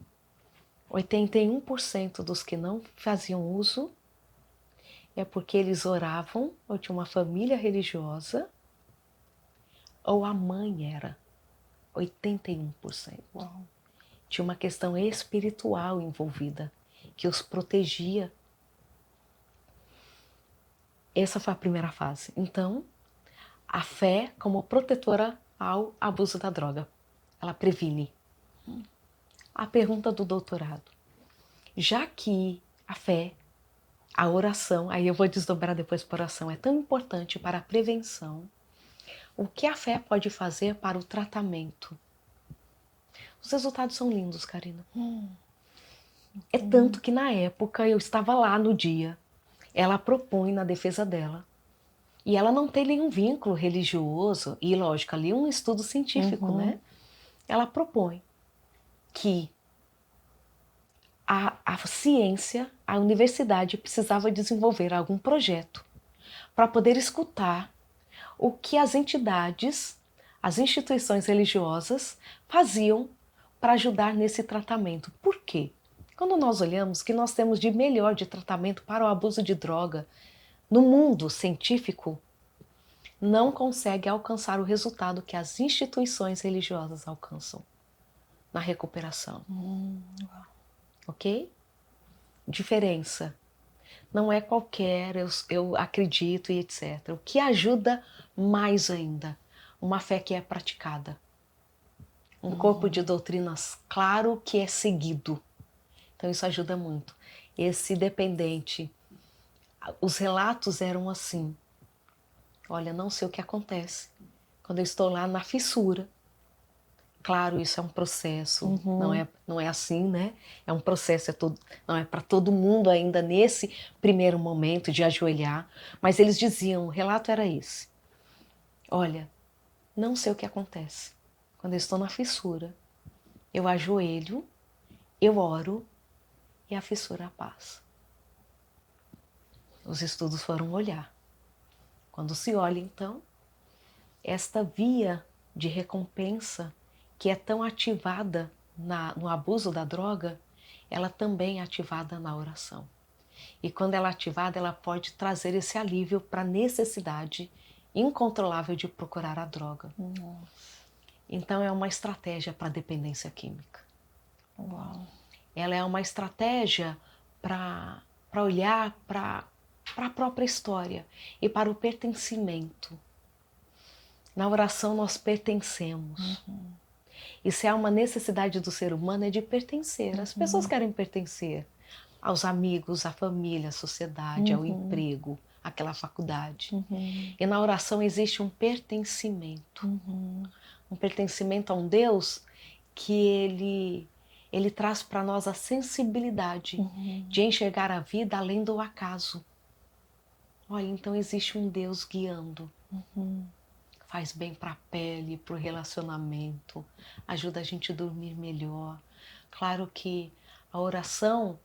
81% dos que não faziam uso é porque eles oravam ou tinham uma família religiosa ou a mãe era 81%. Uau. Tinha uma questão espiritual envolvida que os protegia. Essa foi a primeira fase. Então, a fé como protetora ao abuso da droga. Ela previne. A pergunta do doutorado. Já que a fé, a oração, aí eu vou desdobrar depois para a oração, é tão importante para a prevenção, o que a fé pode fazer para o tratamento? Os resultados são lindos, Karina. É tanto que na época eu estava lá no dia. Ela propõe na defesa dela. E ela não tem nenhum vínculo religioso, e lógico, ali um estudo científico, né? Ela propõe que a ciência, a universidade precisava desenvolver algum projeto para poder escutar o que as entidades, as instituições religiosas faziam para ajudar nesse tratamento. Por quê? Quando nós olhamos o que nós temos de melhor de tratamento para o abuso de droga no mundo científico, não consegue alcançar o resultado que as instituições religiosas alcançam na recuperação. Ok? Diferença. Não é qualquer, eu acredito e etc. O que ajuda mais ainda? Uma fé que é praticada. Um corpo de doutrinas claro que é seguido. Então isso ajuda muito. Esse dependente, os relatos eram assim. Olha, não sei o que acontece quando eu estou lá na fissura. Claro, isso é um processo, não é assim, né? É um processo, não é para todo mundo ainda nesse primeiro momento de ajoelhar, mas eles diziam, o relato era esse. Olha, não sei o que acontece. Quando eu estou na fissura, eu ajoelho, eu oro e a fissura passa. Os estudos foram olhar. Quando se olha, então, esta via de recompensa que é tão ativada no abuso da droga, ela também é ativada na oração. E quando ela é ativada, ela pode trazer esse alívio para a necessidade incontrolável de procurar a droga. Então é uma estratégia para a dependência química. Uau. Ela é uma estratégia para olhar para a própria história e para o pertencimento. Na oração nós pertencemos. E se há uma necessidade do ser humano é de pertencer. As pessoas querem pertencer aos amigos, à família, à sociedade, ao emprego, àquela faculdade. E na oração existe um pertencimento. Um pertencimento a um Deus que ele traz para nós a sensibilidade de enxergar a vida além do acaso. Olha, então existe um Deus guiando. Faz bem para a pele, para o relacionamento, ajuda a gente a dormir melhor. Claro que a oração,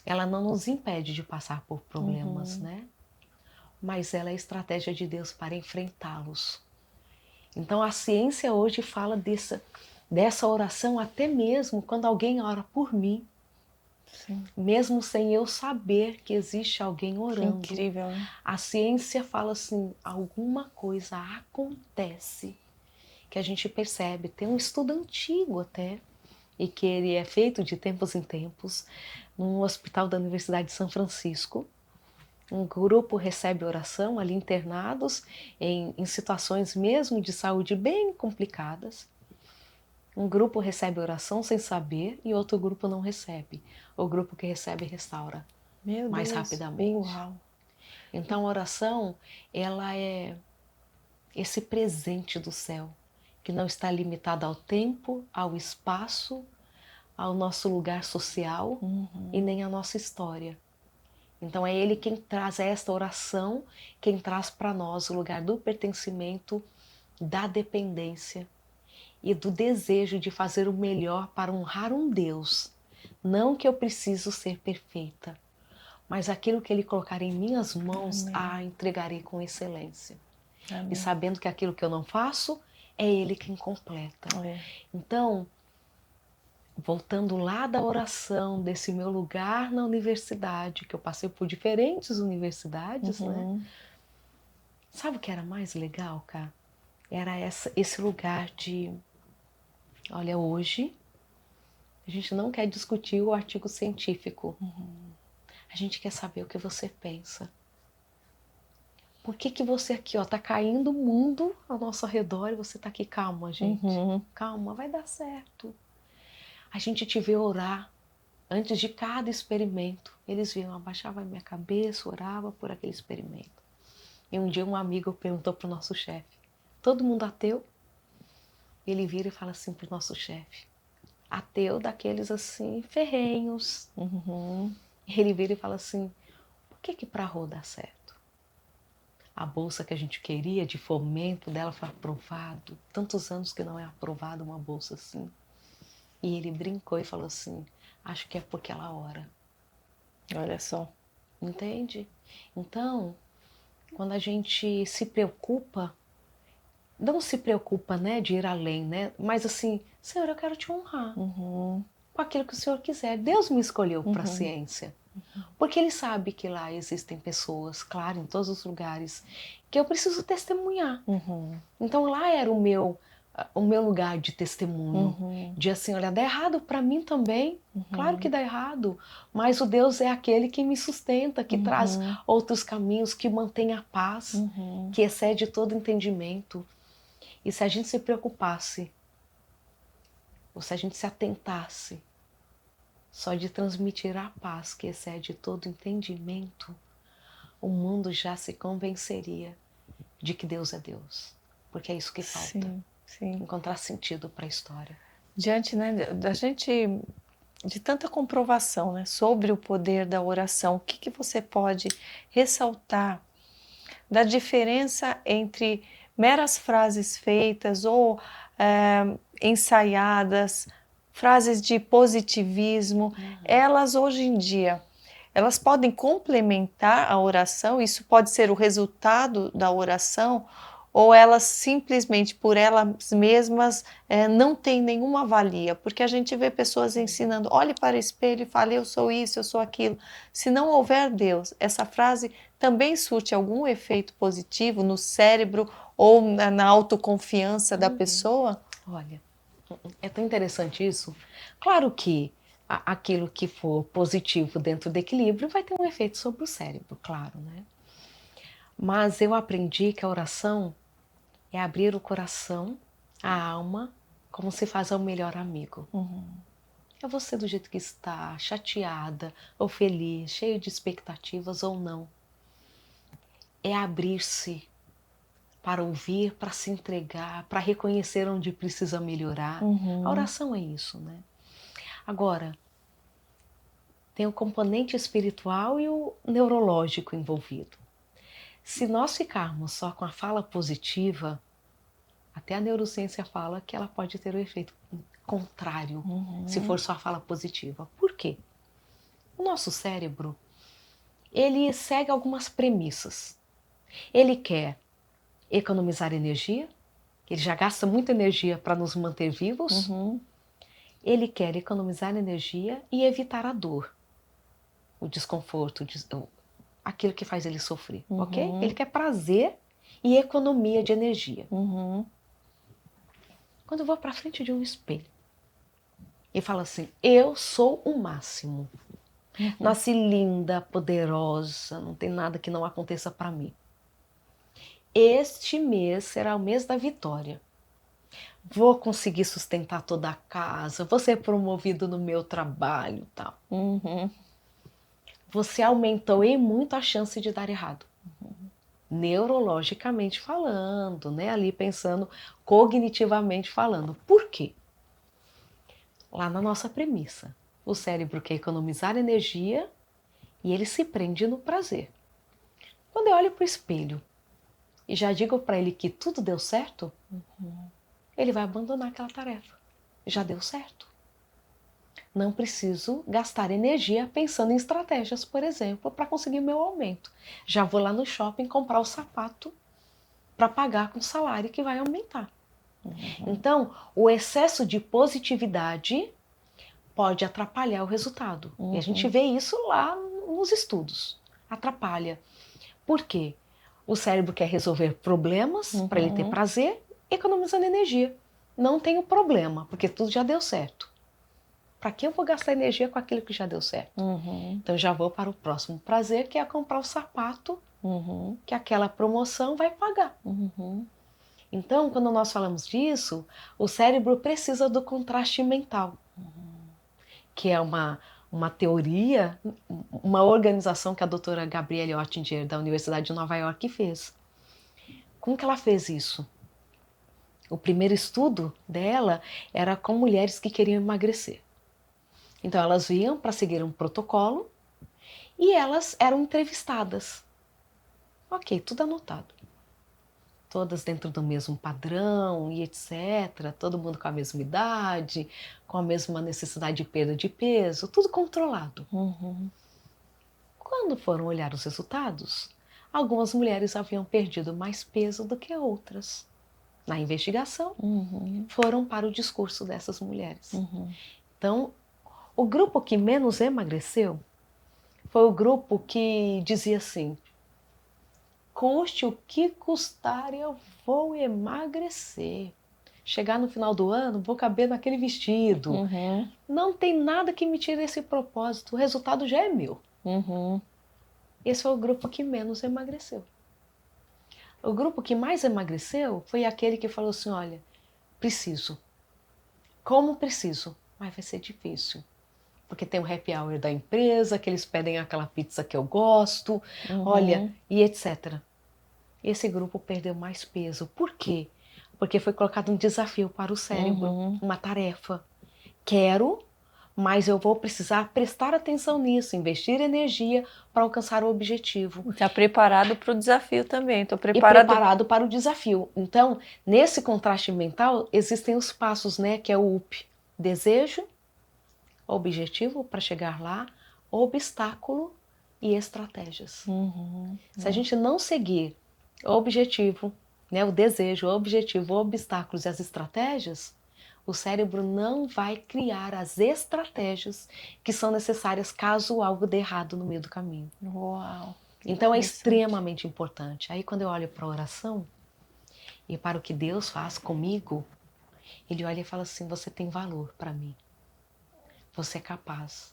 ela não nos impede de passar por problemas, né? Mas ela é a estratégia de Deus para enfrentá-los. Então a ciência hoje fala dessa oração até mesmo quando alguém ora por mim. Sim. Mesmo sem eu saber que existe alguém orando. Que incrível, né? A ciência fala assim, alguma coisa acontece que a gente percebe. Tem um estudo antigo até, e que ele é feito de tempos em tempos, num hospital da Universidade de São Francisco. Um grupo recebe oração ali internados em situações mesmo de saúde bem complicadas. Um grupo recebe oração sem saber e outro grupo não recebe. O grupo que recebe restaura mais rapidamente. Uau. Então a oração, ela é esse presente do céu, que não está limitado ao tempo, ao espaço, ao nosso lugar social e nem à nossa história. Então é Ele quem traz esta oração, quem traz para nós o lugar do pertencimento, da dependência e do desejo de fazer o melhor para honrar um Deus. Não que eu preciso ser perfeita, mas aquilo que Ele colocar em minhas mãos, entregarei com excelência. Amém. E sabendo que aquilo que eu não faço, é Ele quem completa. Então, voltando lá da oração, desse meu lugar na universidade, que eu passei por diferentes universidades, né? Sabe o que era mais legal, cara? Era esse lugar de, olha, hoje a gente não quer discutir o artigo científico. A gente quer saber o que você pensa. Por que você aqui, ó, tá caindo o mundo ao nosso redor e você tá aqui, calma, gente. Calma, vai dar certo. A gente te vê orar antes de cada experimento. Eles vinham, abaixava a minha cabeça, orava por aquele experimento. E um dia um amigo perguntou pro nosso chefe, todo mundo ateu? Ele vira e fala assim pro nosso chefe, ateu daqueles assim, ferrenhos. Ele vira e fala assim, por que pra Rô dá certo? A bolsa que a gente queria de fomento dela foi aprovado. Tantos anos que não é aprovada uma bolsa assim. E ele brincou e falou assim, acho que é porque ela ora. Olha só. Entende? Então, quando a gente se preocupa, não se preocupa, né, de ir além, né? Mas assim, Senhor, eu quero te honrar com aquilo que o Senhor quiser. Deus me escolheu para a ciência. Porque Ele sabe que lá existem pessoas, claro, em todos os lugares, que eu preciso testemunhar. Então lá era o meu lugar de testemunho, de assim, olha, dá errado para mim também, claro que dá errado, mas o Deus é aquele que me sustenta, que traz outros caminhos, que mantém a paz, que excede todo entendimento. E se a gente se preocupasse, ou se a gente se atentasse, só de transmitir a paz que excede todo entendimento, o mundo já se convenceria de que Deus é Deus. Porque é isso que falta. Encontrar sentido para a história. Diante, né, da gente, de tanta comprovação, né, sobre o poder da oração, o que você pode ressaltar da diferença entre meras frases feitas ou ensaiadas, frases de positivismo, elas hoje em dia, elas podem complementar a oração, isso pode ser o resultado da oração, ou elas simplesmente por elas mesmas não têm nenhuma valia, porque a gente vê pessoas ensinando, olhe para o espelho e fale, eu sou isso, eu sou aquilo. Se não houver Deus, essa frase também surte algum efeito positivo no cérebro ou na autoconfiança da pessoa? Olha, é tão interessante isso. Claro que aquilo que for positivo dentro do equilíbrio vai ter um efeito sobre o cérebro, claro, né? Mas eu aprendi que a oração é abrir o coração, a alma, como se faz ao melhor amigo. É você do jeito que está, chateada ou feliz, cheio de expectativas ou não. É abrir-se para ouvir, para se entregar, para reconhecer onde precisa melhorar. A oração é isso, né? Agora, tem o componente espiritual e o neurológico envolvido. Se nós ficarmos só com a fala positiva, até a neurociência fala que ela pode ter o efeito contrário, se for só a fala positiva. Por quê? O nosso cérebro, ele segue algumas premissas. Ele quer economizar energia, ele já gasta muita energia para nos manter vivos. Ele quer economizar energia e evitar a dor, o desconforto, aquilo que faz ele sofrer, ok? Ele quer prazer e economia de energia. Quando eu vou para frente de um espelho e falo assim, eu sou o máximo, nasci linda, poderosa, não tem nada que não aconteça para mim. Este mês será o mês da vitória. Vou conseguir sustentar toda a casa, vou ser promovido no meu trabalho e tal. Você aumentou em muito a chance de dar errado. neurologicamente falando, né? Ali pensando cognitivamente falando. Por quê? Lá na nossa premissa, o cérebro quer economizar energia e ele se prende no prazer. Quando eu olho para o espelho e já digo para ele que tudo deu certo, ele vai abandonar aquela tarefa. Já deu certo. Não preciso gastar energia pensando em estratégias, por exemplo, para conseguir meu aumento. Já vou lá no shopping comprar o sapato para pagar com o salário que vai aumentar. Então, o excesso de positividade pode atrapalhar o resultado. E a gente vê isso lá nos estudos. Atrapalha. Por quê? O cérebro quer resolver problemas para ele ter prazer, economizando energia. Não tem o problema, porque tudo já deu certo. Para que eu vou gastar energia com aquilo que já deu certo? Então já vou para o próximo prazer, que é comprar o sapato que aquela promoção vai pagar. Então, quando nós falamos disso, o cérebro precisa do contraste mental, que é uma teoria, uma organização que a doutora Gabrielle Oettinger, da Universidade de Nova York, fez. Como que ela fez isso? O primeiro estudo dela era com mulheres que queriam emagrecer. Então elas vinham para seguir um protocolo e elas eram entrevistadas. Ok, tudo anotado. Todas dentro do mesmo padrão e etc. Todo mundo com a mesma idade, com a mesma necessidade de perda de peso, tudo controlado. Quando foram olhar os resultados, algumas mulheres haviam perdido mais peso do que outras. Na investigação, foram para o discurso dessas mulheres. Então, o grupo que menos emagreceu foi o grupo que dizia assim: custe o que custar, eu vou emagrecer. Chegar no final do ano, vou caber naquele vestido. Não tem nada que me tire esse propósito, o resultado já é meu. Esse foi o grupo que menos emagreceu. O grupo que mais emagreceu foi aquele que falou assim: olha, preciso. Como preciso? Mas vai ser difícil. Porque tem o happy hour da empresa, que eles pedem aquela pizza que eu gosto, olha, e etc. Esse grupo perdeu mais peso. Por quê? Porque foi colocado um desafio para o cérebro, uma tarefa. Quero, mas eu vou precisar prestar atenção nisso, investir energia para alcançar o objetivo. Está preparado para o desafio também. Estou E preparado para o desafio. Então, nesse contraste mental, existem os passos, né? Que é o UP. Desejo, objetivo para chegar lá, obstáculo e estratégias. Se a gente não seguir o objetivo, né, o desejo, o objetivo, os obstáculos e as estratégias, o cérebro não vai criar as estratégias que são necessárias caso algo dê errado no meio do caminho. Uau! Então é extremamente importante. Aí quando eu olho para a oração e para o que Deus faz comigo, Ele olha e fala assim: você tem valor para mim. Você é capaz.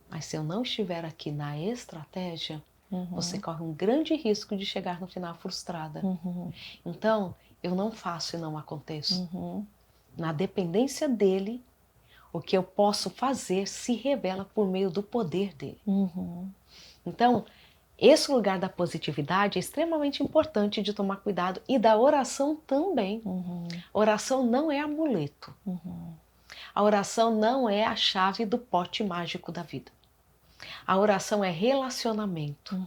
Mas se eu não estiver aqui na estratégia, você corre um grande risco de chegar no final frustrada. Então, eu não faço e não aconteço. Na dependência dele, o que eu posso fazer se revela por meio do poder dele. Então, esse lugar da positividade é extremamente importante de tomar cuidado, e da oração também. Oração não é amuleto. A oração não é a chave do pote mágico da vida. A oração é relacionamento.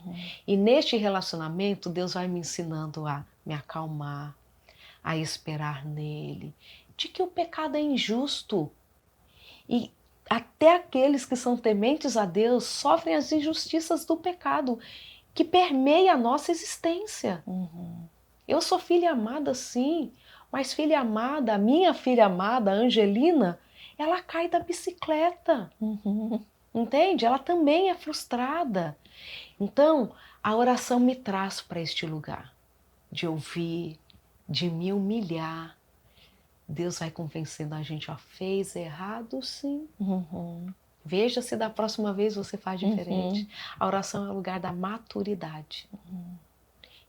E neste relacionamento, Deus vai me ensinando a me acalmar, a esperar nele, de que o pecado é injusto. E até aqueles que são tementes a Deus sofrem as injustiças do pecado, que permeia a nossa existência. Eu sou filha amada, sim, mas filha amada, a minha filha amada, a Angelina, ela cai da bicicleta. Entende? Ela também é frustrada. Então, a oração me traz para este lugar de ouvir, de me humilhar. Deus vai convencendo a gente: ó, fez errado, sim. Veja se da próxima vez você faz diferente. A oração é o lugar da maturidade.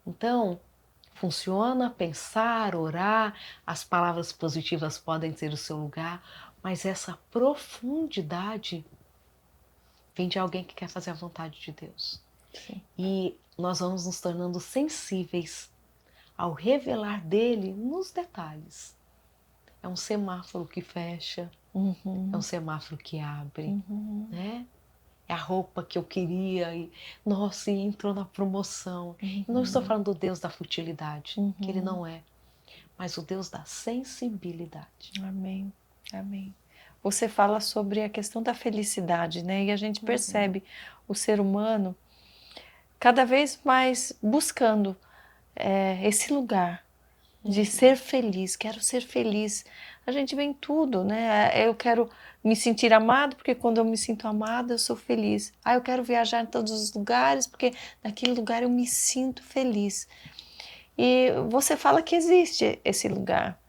Então, funciona pensar, orar, as palavras positivas podem ter o seu lugar, mas essa profundidade vem de alguém que quer fazer a vontade de Deus. Sim. E nós vamos nos tornando sensíveis ao revelar dele nos detalhes. É um semáforo que fecha, é um semáforo que abre, né? É a roupa que eu queria e, nossa, e entrou na promoção. Não estou falando do Deus da futilidade, que ele não é, mas o Deus da sensibilidade. Amém, amém. Você fala sobre a questão da felicidade, né? E a gente percebe o ser humano cada vez mais buscando esse lugar de ser feliz. Quero ser feliz. A gente vê em tudo, né? Eu quero me sentir amado, porque quando eu me sinto amada, eu sou feliz. Ah, eu quero viajar em todos os lugares, porque naquele lugar eu me sinto feliz. E você fala que existe esse lugar.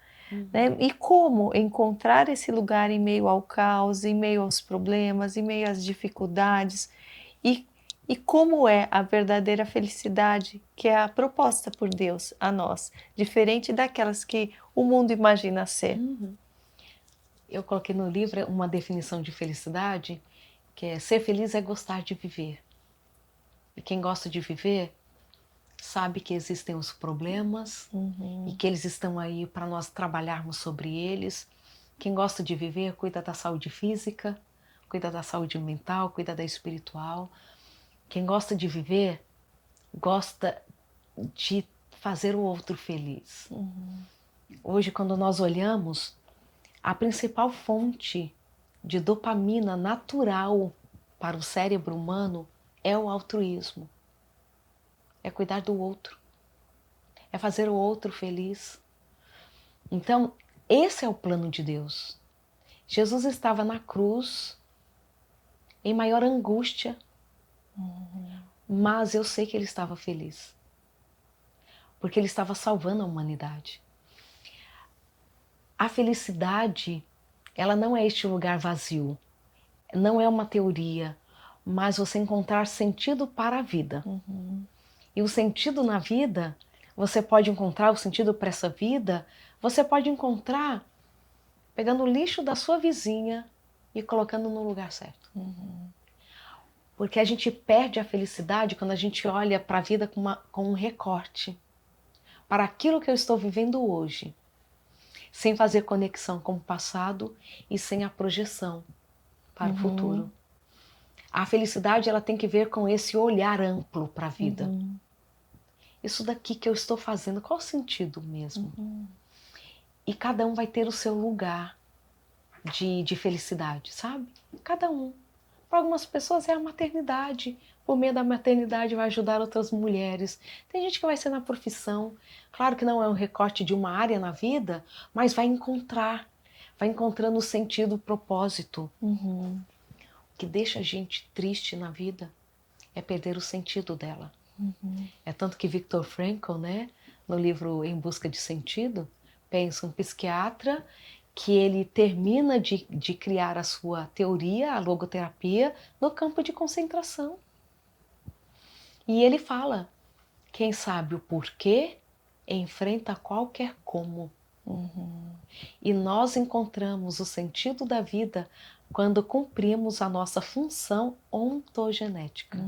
Né? E como encontrar esse lugar em meio ao caos, em meio aos problemas, em meio às dificuldades, e, e como é a verdadeira felicidade que é a proposta por Deus a nós, diferente daquelas que o mundo imagina ser. Eu coloquei no livro uma definição de felicidade, que é: ser feliz é gostar de viver. E quem gosta de viver sabe que existem os problemas e que eles estão aí para nós trabalharmos sobre eles. Quem gosta de viver cuida da saúde física, cuida da saúde mental, cuida da espiritual. Quem gosta de viver gosta de fazer o outro feliz. Hoje, quando nós olhamos, a principal fonte de dopamina natural para o cérebro humano é o altruísmo. É cuidar do outro. É fazer o outro feliz. Então, esse é o plano de Deus. Jesus estava na cruz, em maior angústia, mas eu sei que ele estava feliz, porque ele estava salvando a humanidade. A felicidade, ela não é este lugar vazio, não é uma teoria, mas você encontrar sentido para a vida. E o sentido na vida, você pode encontrar o sentido para essa vida, você pode encontrar pegando o lixo da sua vizinha e colocando no lugar certo. Porque a gente perde a felicidade quando a gente olha para a vida com um recorte. Para aquilo que eu estou vivendo hoje. Sem fazer conexão com o passado e sem a projeção para o futuro. A felicidade, ela tem que ver com esse olhar amplo para a vida. Isso daqui que eu estou fazendo, qual o sentido mesmo? E cada um vai ter o seu lugar de felicidade, sabe? Cada um. Para algumas pessoas é a maternidade. Por meio da maternidade vai ajudar outras mulheres. Tem gente que vai ser na profissão. Claro que não é um recorte de uma área na vida, mas vai encontrando o sentido, o propósito. O que deixa a gente triste na vida é perder o sentido dela. É tanto que Viktor Frankl, né, no livro Em Busca de Sentido, pensa um psiquiatra que ele termina de criar a sua teoria, a logoterapia, no campo de concentração. E ele fala, quem sabe o porquê enfrenta qualquer como. E nós encontramos o sentido da vida quando cumprimos a nossa função ontogenética.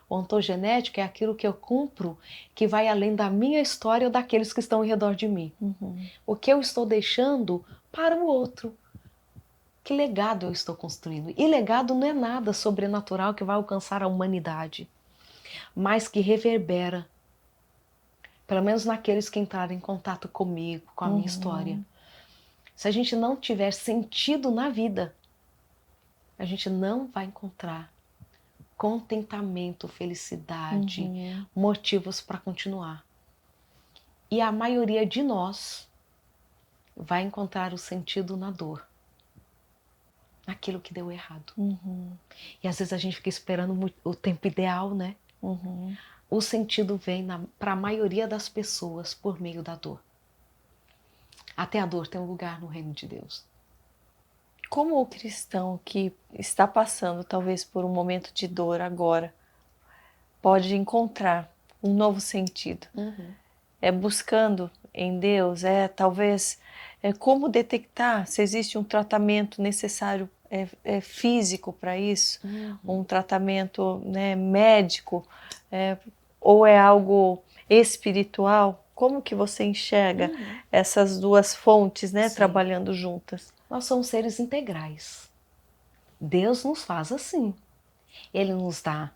Ontogenética é aquilo que eu cumpro que vai além da minha história ou daqueles que estão ao redor de mim. O que eu estou deixando para o outro. Que legado eu estou construindo? E legado não é nada sobrenatural que vai alcançar a humanidade, mas que reverbera, pelo menos naqueles que entraram em contato comigo, com a minha história. Se a gente não tiver sentido na vida, a gente não vai encontrar contentamento, felicidade, motivos para continuar. E a maioria de nós vai encontrar o sentido na dor, naquilo que deu errado. E às vezes a gente fica esperando o tempo ideal, né? O sentido vem para a maioria das pessoas por meio da dor. Até a dor tem um lugar no reino de Deus. Como o cristão que está passando talvez por um momento de dor agora pode encontrar um novo sentido? É buscando em Deus, talvez como detectar se existe um tratamento necessário físico para isso? Um tratamento, né, médico? Ou é algo espiritual? Como que você enxerga essas duas fontes, né, trabalhando juntas? Nós somos seres integrais. Deus nos faz assim. Ele nos dá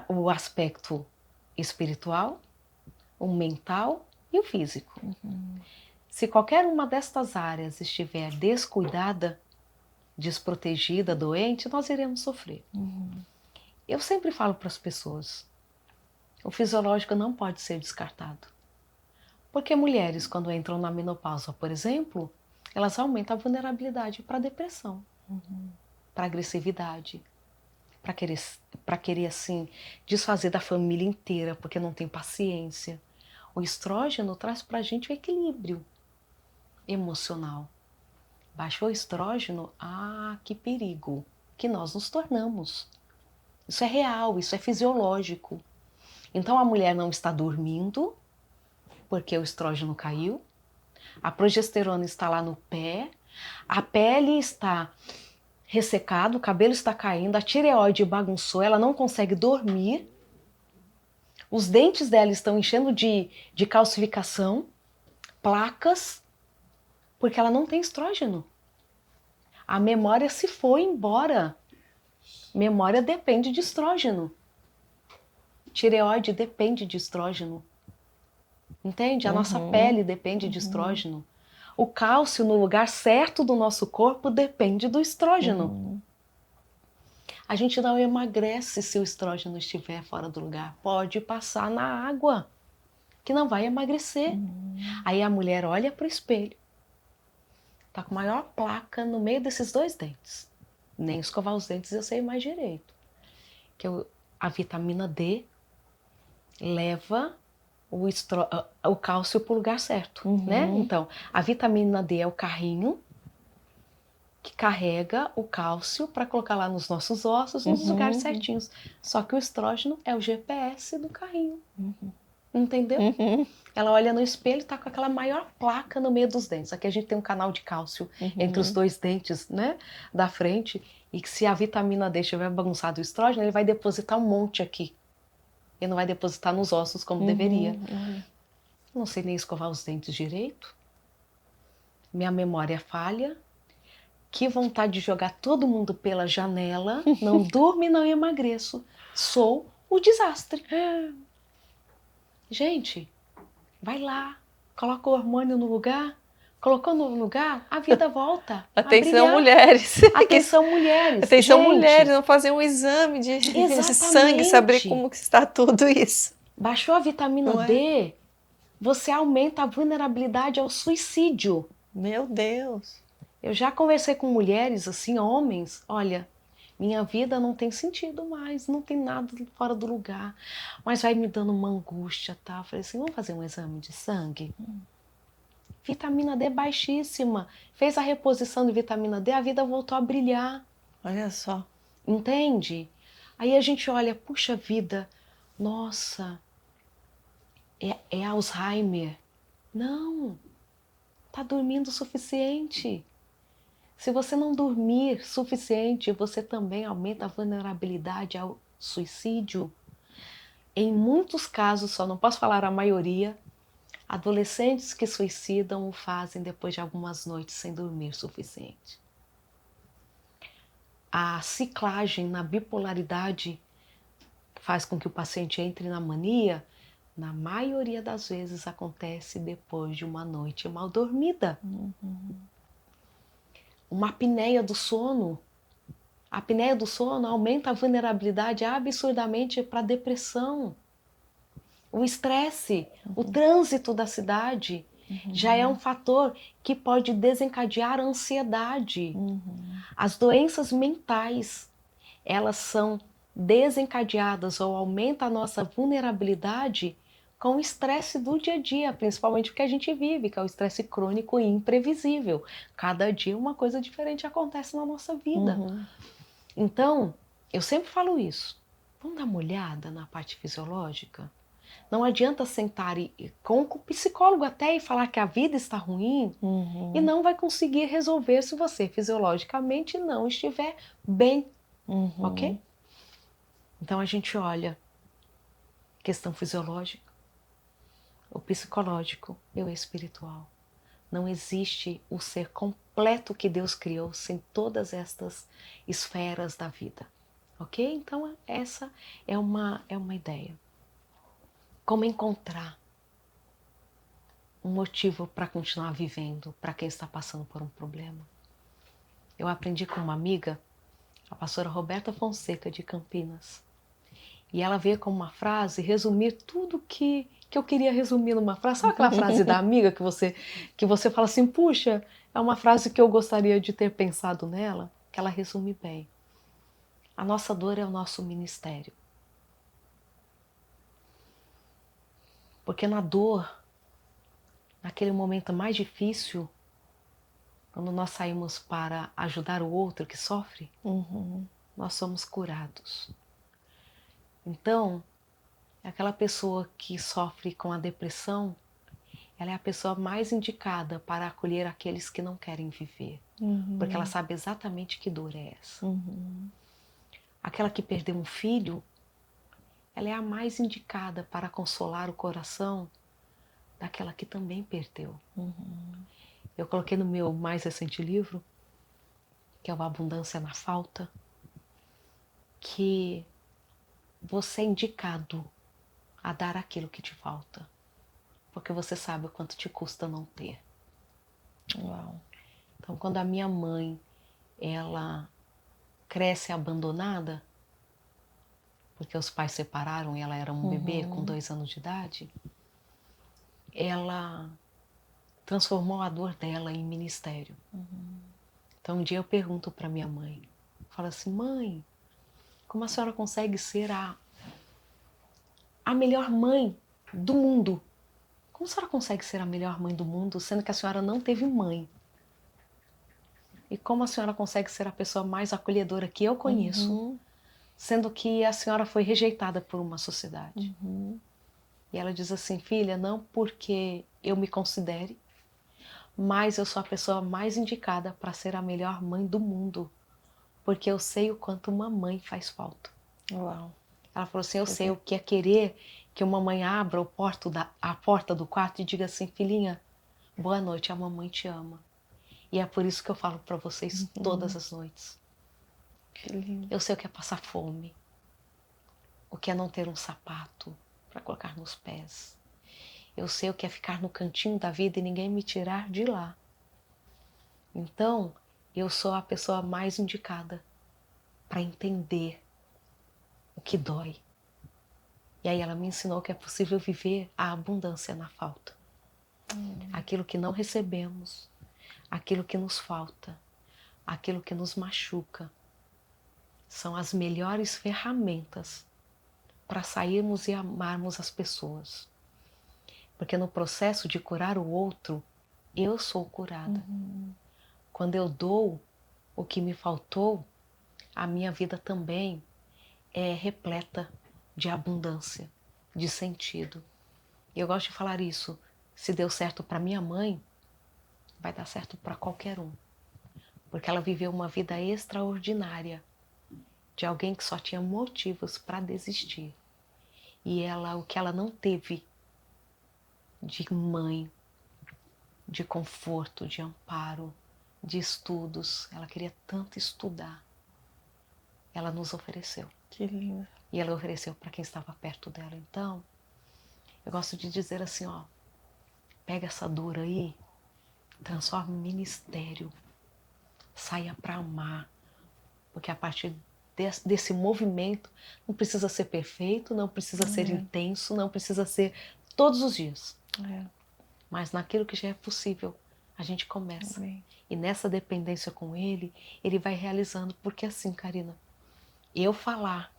o aspecto espiritual, o mental e o físico. Se qualquer uma destas áreas estiver descuidada, desprotegida, doente, nós iremos sofrer. Eu sempre falo para as pessoas, o fisiológico não pode ser descartado. Porque mulheres, quando entram na menopausa, por exemplo, elas aumentam a vulnerabilidade para depressão, para agressividade, para querer assim desfazer da família inteira, porque não tem paciência. O estrógeno traz para a gente o equilíbrio emocional. Baixou o estrógeno, que perigo que nós nos tornamos. Isso é real, isso é fisiológico. Então a mulher não está dormindo porque o estrógeno caiu, a progesterona está lá no pé, a pele está ressecada, o cabelo está caindo, a tireoide bagunçou, ela não consegue dormir, os dentes dela estão enchendo de calcificação, placas, porque ela não tem estrógeno. A memória se foi embora. Memória depende de estrógeno. Tireoide depende de estrógeno. Entende? A nossa pele depende de estrógeno. O cálcio no lugar certo do nosso corpo depende do estrógeno. A gente não emagrece se o estrógeno estiver fora do lugar. Pode passar na água, que não vai emagrecer. Aí a mulher olha para o espelho. Tá com a maior placa no meio desses dois dentes. Nem escovar os dentes eu sei mais direito. Que a vitamina D leva o cálcio para o lugar certo, né? Então, a vitamina D é o carrinho que carrega o cálcio para colocar lá nos nossos ossos, nos lugares certinhos. Só que o estrógeno é o GPS do carrinho. Entendeu? Ela olha no espelho e tá com aquela maior placa no meio dos dentes. Aqui a gente tem um canal de cálcio entre os dois dentes, né, da frente, e que se a vitamina D estiver bagunçado o estrógeno, ele vai depositar um monte aqui. Ele não vai depositar nos ossos como deveria. Não sei nem escovar os dentes direito. Minha memória falha. Que vontade de jogar todo mundo pela janela. Não durmo e não emagreço. Sou o desastre. Gente, vai lá. Coloca o hormônio no lugar. Colocou no lugar, a vida volta. Atenção, mulheres. Atenção, mulheres. Atenção, gente, mulheres, não fazer um exame de sangue, saber como que está tudo isso. Baixou a vitamina D, você aumenta a vulnerabilidade ao suicídio. Meu Deus. Eu já conversei com mulheres, assim, homens, olha, minha vida não tem sentido mais, não tem nada fora do lugar, mas vai me dando uma angústia, tá? Eu falei assim, vamos fazer um exame de sangue? Vitamina D baixíssima. Fez a reposição de vitamina D, a vida voltou a brilhar. Olha só. Entende? Aí a gente olha, puxa vida, nossa, é Alzheimer. Não, tá dormindo o suficiente. Se você não dormir suficiente, você também aumenta a vulnerabilidade ao suicídio. Em muitos casos, só não posso falar a maioria, adolescentes que suicidam o fazem depois de algumas noites sem dormir suficiente. A ciclagem na bipolaridade faz com que o paciente entre na mania. Na maioria das vezes acontece depois de uma noite mal dormida. Uma apneia do sono. A apneia do sono aumenta a vulnerabilidade absurdamente para a depressão. O estresse, o trânsito da cidade já é um fator que pode desencadear a ansiedade. As doenças mentais, elas são desencadeadas ou aumentam a nossa vulnerabilidade com o estresse do dia a dia, principalmente o que a gente vive, que é o estresse crônico e imprevisível. Cada dia uma coisa diferente acontece na nossa vida. Então, eu sempre falo isso. Vamos dar uma olhada na parte fisiológica? Não adianta sentar com o psicólogo até e falar que a vida está ruim e não vai conseguir resolver se você fisiologicamente não estiver bem, ok? Então a gente olha questão fisiológica, o psicológico e o espiritual. Não existe o ser completo que Deus criou sem todas estas esferas da vida, ok? Então essa é uma ideia. Como encontrar um motivo para continuar vivendo para quem está passando por um problema? Eu aprendi com uma amiga, a pastora Roberta Fonseca de Campinas, e ela veio com uma frase resumir tudo que eu queria resumir numa frase. Sabe aquela frase da amiga que você fala assim, puxa, é uma frase que eu gostaria de ter pensado nela, que ela resume bem. A nossa dor é o nosso ministério. Porque na dor, naquele momento mais difícil, quando nós saímos para ajudar o outro que sofre, nós somos curados. Então, aquela pessoa que sofre com a depressão, ela é a pessoa mais indicada para acolher aqueles que não querem viver. Porque ela sabe exatamente que dor é essa. Aquela que perdeu um filho, ela é a mais indicada para consolar o coração daquela que também perdeu. Eu coloquei no meu mais recente livro, que é o Abundância na Falta, que você é indicado a dar aquilo que te falta, porque você sabe o quanto te custa não ter. Uau. Então, quando a minha mãe, ela cresce abandonada, porque os pais separaram e ela era um bebê com 2 anos de idade, ela transformou a dor dela em ministério. Então um dia eu pergunto para minha mãe, falo assim, mãe, como a senhora consegue ser a melhor mãe do mundo? Como a senhora consegue ser a melhor mãe do mundo, sendo que a senhora não teve mãe? E como a senhora consegue ser a pessoa mais acolhedora que eu conheço, sendo que a senhora foi rejeitada por uma sociedade? E ela diz assim, filha, não porque eu me considere, mas eu sou a pessoa mais indicada para ser a melhor mãe do mundo, porque eu sei o quanto uma mãe faz falta. Uau. Ela falou assim, eu sei o que é querer que uma mãe abra a porta do quarto e diga assim, filhinha, boa noite, a mamãe te ama. E é por isso que eu falo para vocês todas as noites. Que lindo. Eu sei o que é passar fome, o que é não ter um sapato para colocar nos pés. Eu sei o que é ficar no cantinho da vida e ninguém me tirar de lá. Então, eu sou a pessoa mais indicada para entender o que dói. E aí ela me ensinou que é possível viver a abundância na falta. Aquilo que não recebemos, aquilo que nos falta, aquilo que nos machuca, são as melhores ferramentas para sairmos e amarmos as pessoas. Porque no processo de curar o outro, eu sou curada. Quando eu dou o que me faltou, a minha vida também é repleta de abundância, de sentido. E eu gosto de falar isso. Se deu certo para minha mãe, vai dar certo para qualquer um. Porque ela viveu uma vida extraordinária de alguém que só tinha motivos para desistir. E ela, o que ela não teve de mãe, de conforto, de amparo, de estudos, ela queria tanto estudar. Ela nos ofereceu. Que lindo. E ela ofereceu para quem estava perto dela. Então, eu gosto de dizer assim, ó, pega essa dor aí, transforma em ministério, saia para amar, porque a partir desse movimento não precisa ser perfeito, não precisa ser intenso, não precisa ser todos os dias. Mas naquilo que já é possível, a gente começa. Amém. E nessa dependência com ele, ele vai realizando. Porque assim, Karina, eu falar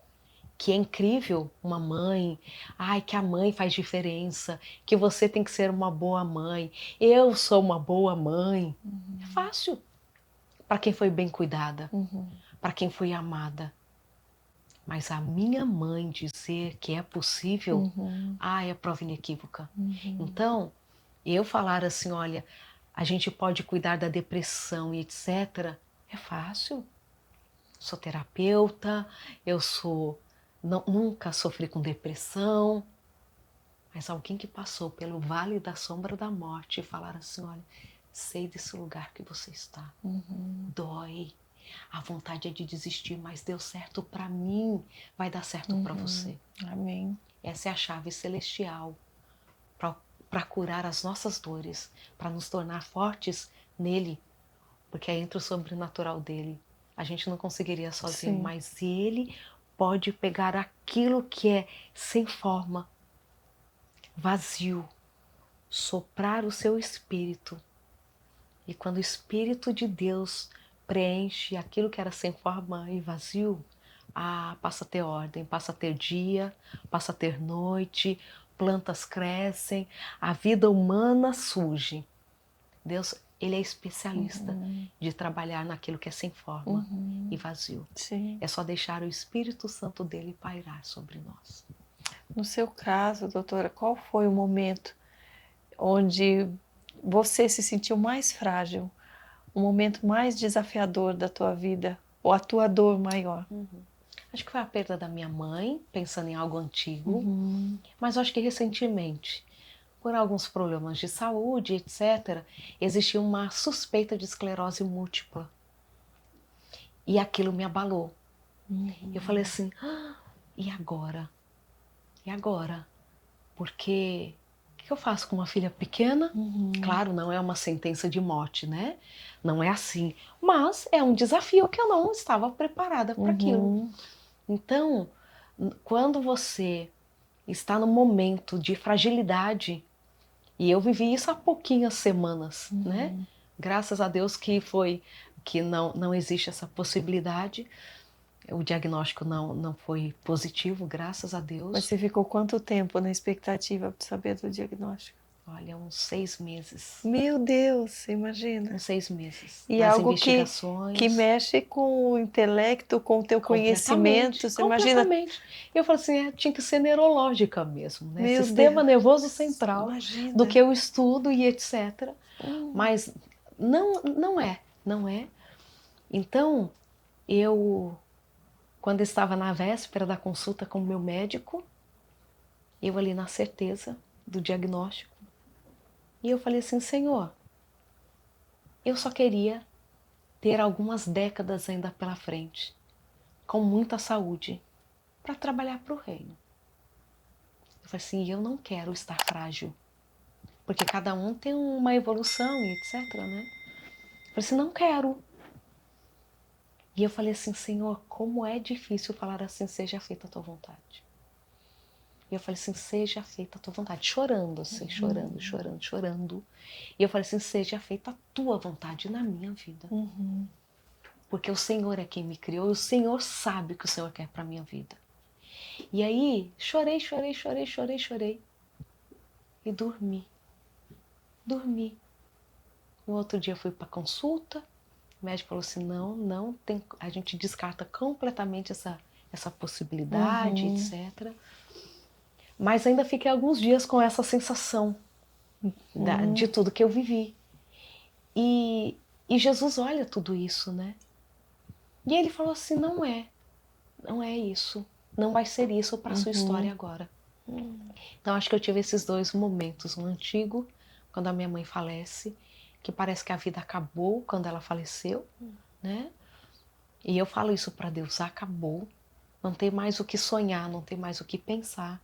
que é incrível uma mãe, ai, que a mãe faz diferença, que você tem que ser uma boa mãe, eu sou uma boa mãe, é fácil para quem foi bem cuidada, para quem foi amada. Mas a minha mãe dizer que é possível, Uhum. é prova inequívoca. Uhum. Então, eu falar assim, olha, a gente pode cuidar da depressão e etc., é fácil. Sou terapeuta, nunca sofri com depressão, mas alguém que passou pelo vale da sombra da morte e falar assim, olha, sei desse lugar que você está, dói, a vontade é de desistir, mas deu certo para mim, vai dar certo para você. Amém. Essa é a chave celestial para curar as nossas dores, para nos tornar fortes nele, porque é entre o sobrenatural dele. A gente não conseguiria sozinho, Sim. mas ele pode pegar aquilo que é sem forma, vazio, soprar o seu espírito. E quando o Espírito de Deus preenche aquilo que era sem forma e vazio, passa a ter ordem, passa a ter dia, passa a ter noite, plantas crescem, a vida humana surge. Deus, ele é especialista de trabalhar naquilo que é sem forma e vazio. Sim. É só deixar o Espírito Santo dele pairar sobre nós. No seu caso, doutora, qual foi o momento onde você se sentiu mais frágil? O momento mais desafiador da tua vida? O atuador maior? Acho que foi a perda da minha mãe, pensando em algo antigo, mas acho que recentemente, por alguns problemas de saúde, etc., existia uma suspeita de esclerose múltipla. E aquilo me abalou. Eu falei assim, e agora? E agora? Porque o que eu faço com uma filha pequena? Claro, não é uma sentença de morte, né? Não é assim. Mas é um desafio que eu não estava preparada para aquilo. Então, quando você está no momento de fragilidade, e eu vivi isso há pouquinhas semanas, né? Graças a Deus que não existe essa possibilidade. O diagnóstico não foi positivo, graças a Deus. Mas você ficou quanto tempo na expectativa de saber do diagnóstico? Olha, uns 6 meses. Meu Deus, imagina. Uns 6 meses. E Nas algo investigações. que mexe com o intelecto, com o teu conhecimento. Você imagina? Completamente. Eu falo assim, tinha que ser neurológica mesmo, né? Meu Sistema Deus, nervoso central, imagina. do que eu estudo e etc. Mas não é. Então, quando estava na véspera da consulta com o meu médico, eu ali na certeza do diagnóstico, e eu falei assim, Senhor, eu só queria ter algumas décadas ainda pela frente, com muita saúde, para trabalhar para o reino. Eu falei assim, eu não quero estar frágil, porque cada um tem uma evolução e etc, né? Eu falei assim, não quero. E eu falei assim, Senhor, como é difícil falar assim, seja feita a tua vontade. E eu falei assim, seja feita a tua vontade. Chorando, assim, chorando. E eu falei assim, seja feita a tua vontade na minha vida. Porque o Senhor é quem me criou e o Senhor sabe o que o Senhor quer para minha vida. E aí, chorei. E dormi. No outro dia fui para consulta. O médico falou assim, não tem, a gente descarta completamente essa possibilidade, etc. Mas ainda fiquei alguns dias com essa sensação de tudo que eu vivi. E Jesus olha tudo isso, né? E ele falou assim, não é isso. Não vai ser isso para a sua história agora. Então acho que eu tive esses dois momentos. Um antigo, quando a minha mãe falece, que parece que a vida acabou quando ela faleceu, né? E eu falo isso para Deus, acabou. Não tem mais o que sonhar, não tem mais o que pensar.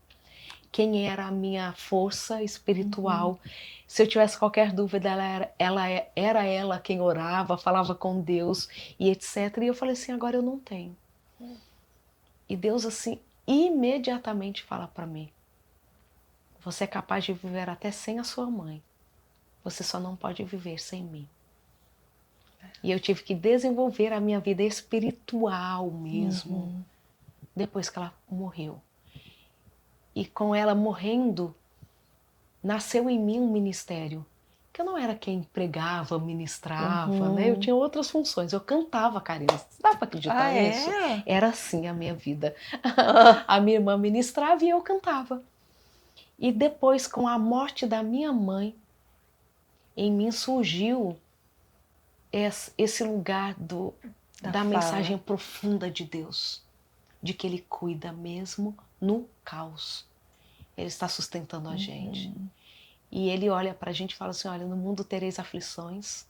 Quem era a minha força espiritual? Se eu tivesse qualquer dúvida, era ela quem orava, falava com Deus e etc. E eu falei assim, agora eu não tenho. E Deus assim, imediatamente fala para mim, você é capaz de viver até sem a sua mãe. Você só não pode viver sem mim. E eu tive que desenvolver a minha vida espiritual mesmo, depois que ela morreu. E com ela morrendo, nasceu em mim um ministério, porque eu não era quem pregava, ministrava, né? Eu tinha outras funções. Eu cantava, Karina. Você dá para acreditar nisso? Era assim a minha vida. A minha irmã ministrava e eu cantava. E depois, com a morte da minha mãe, em mim surgiu esse lugar da mensagem profunda de Deus, de que Ele cuida mesmo no caos. Ele está sustentando a gente. E Ele olha para a gente e fala assim, olha, no mundo tereis aflições,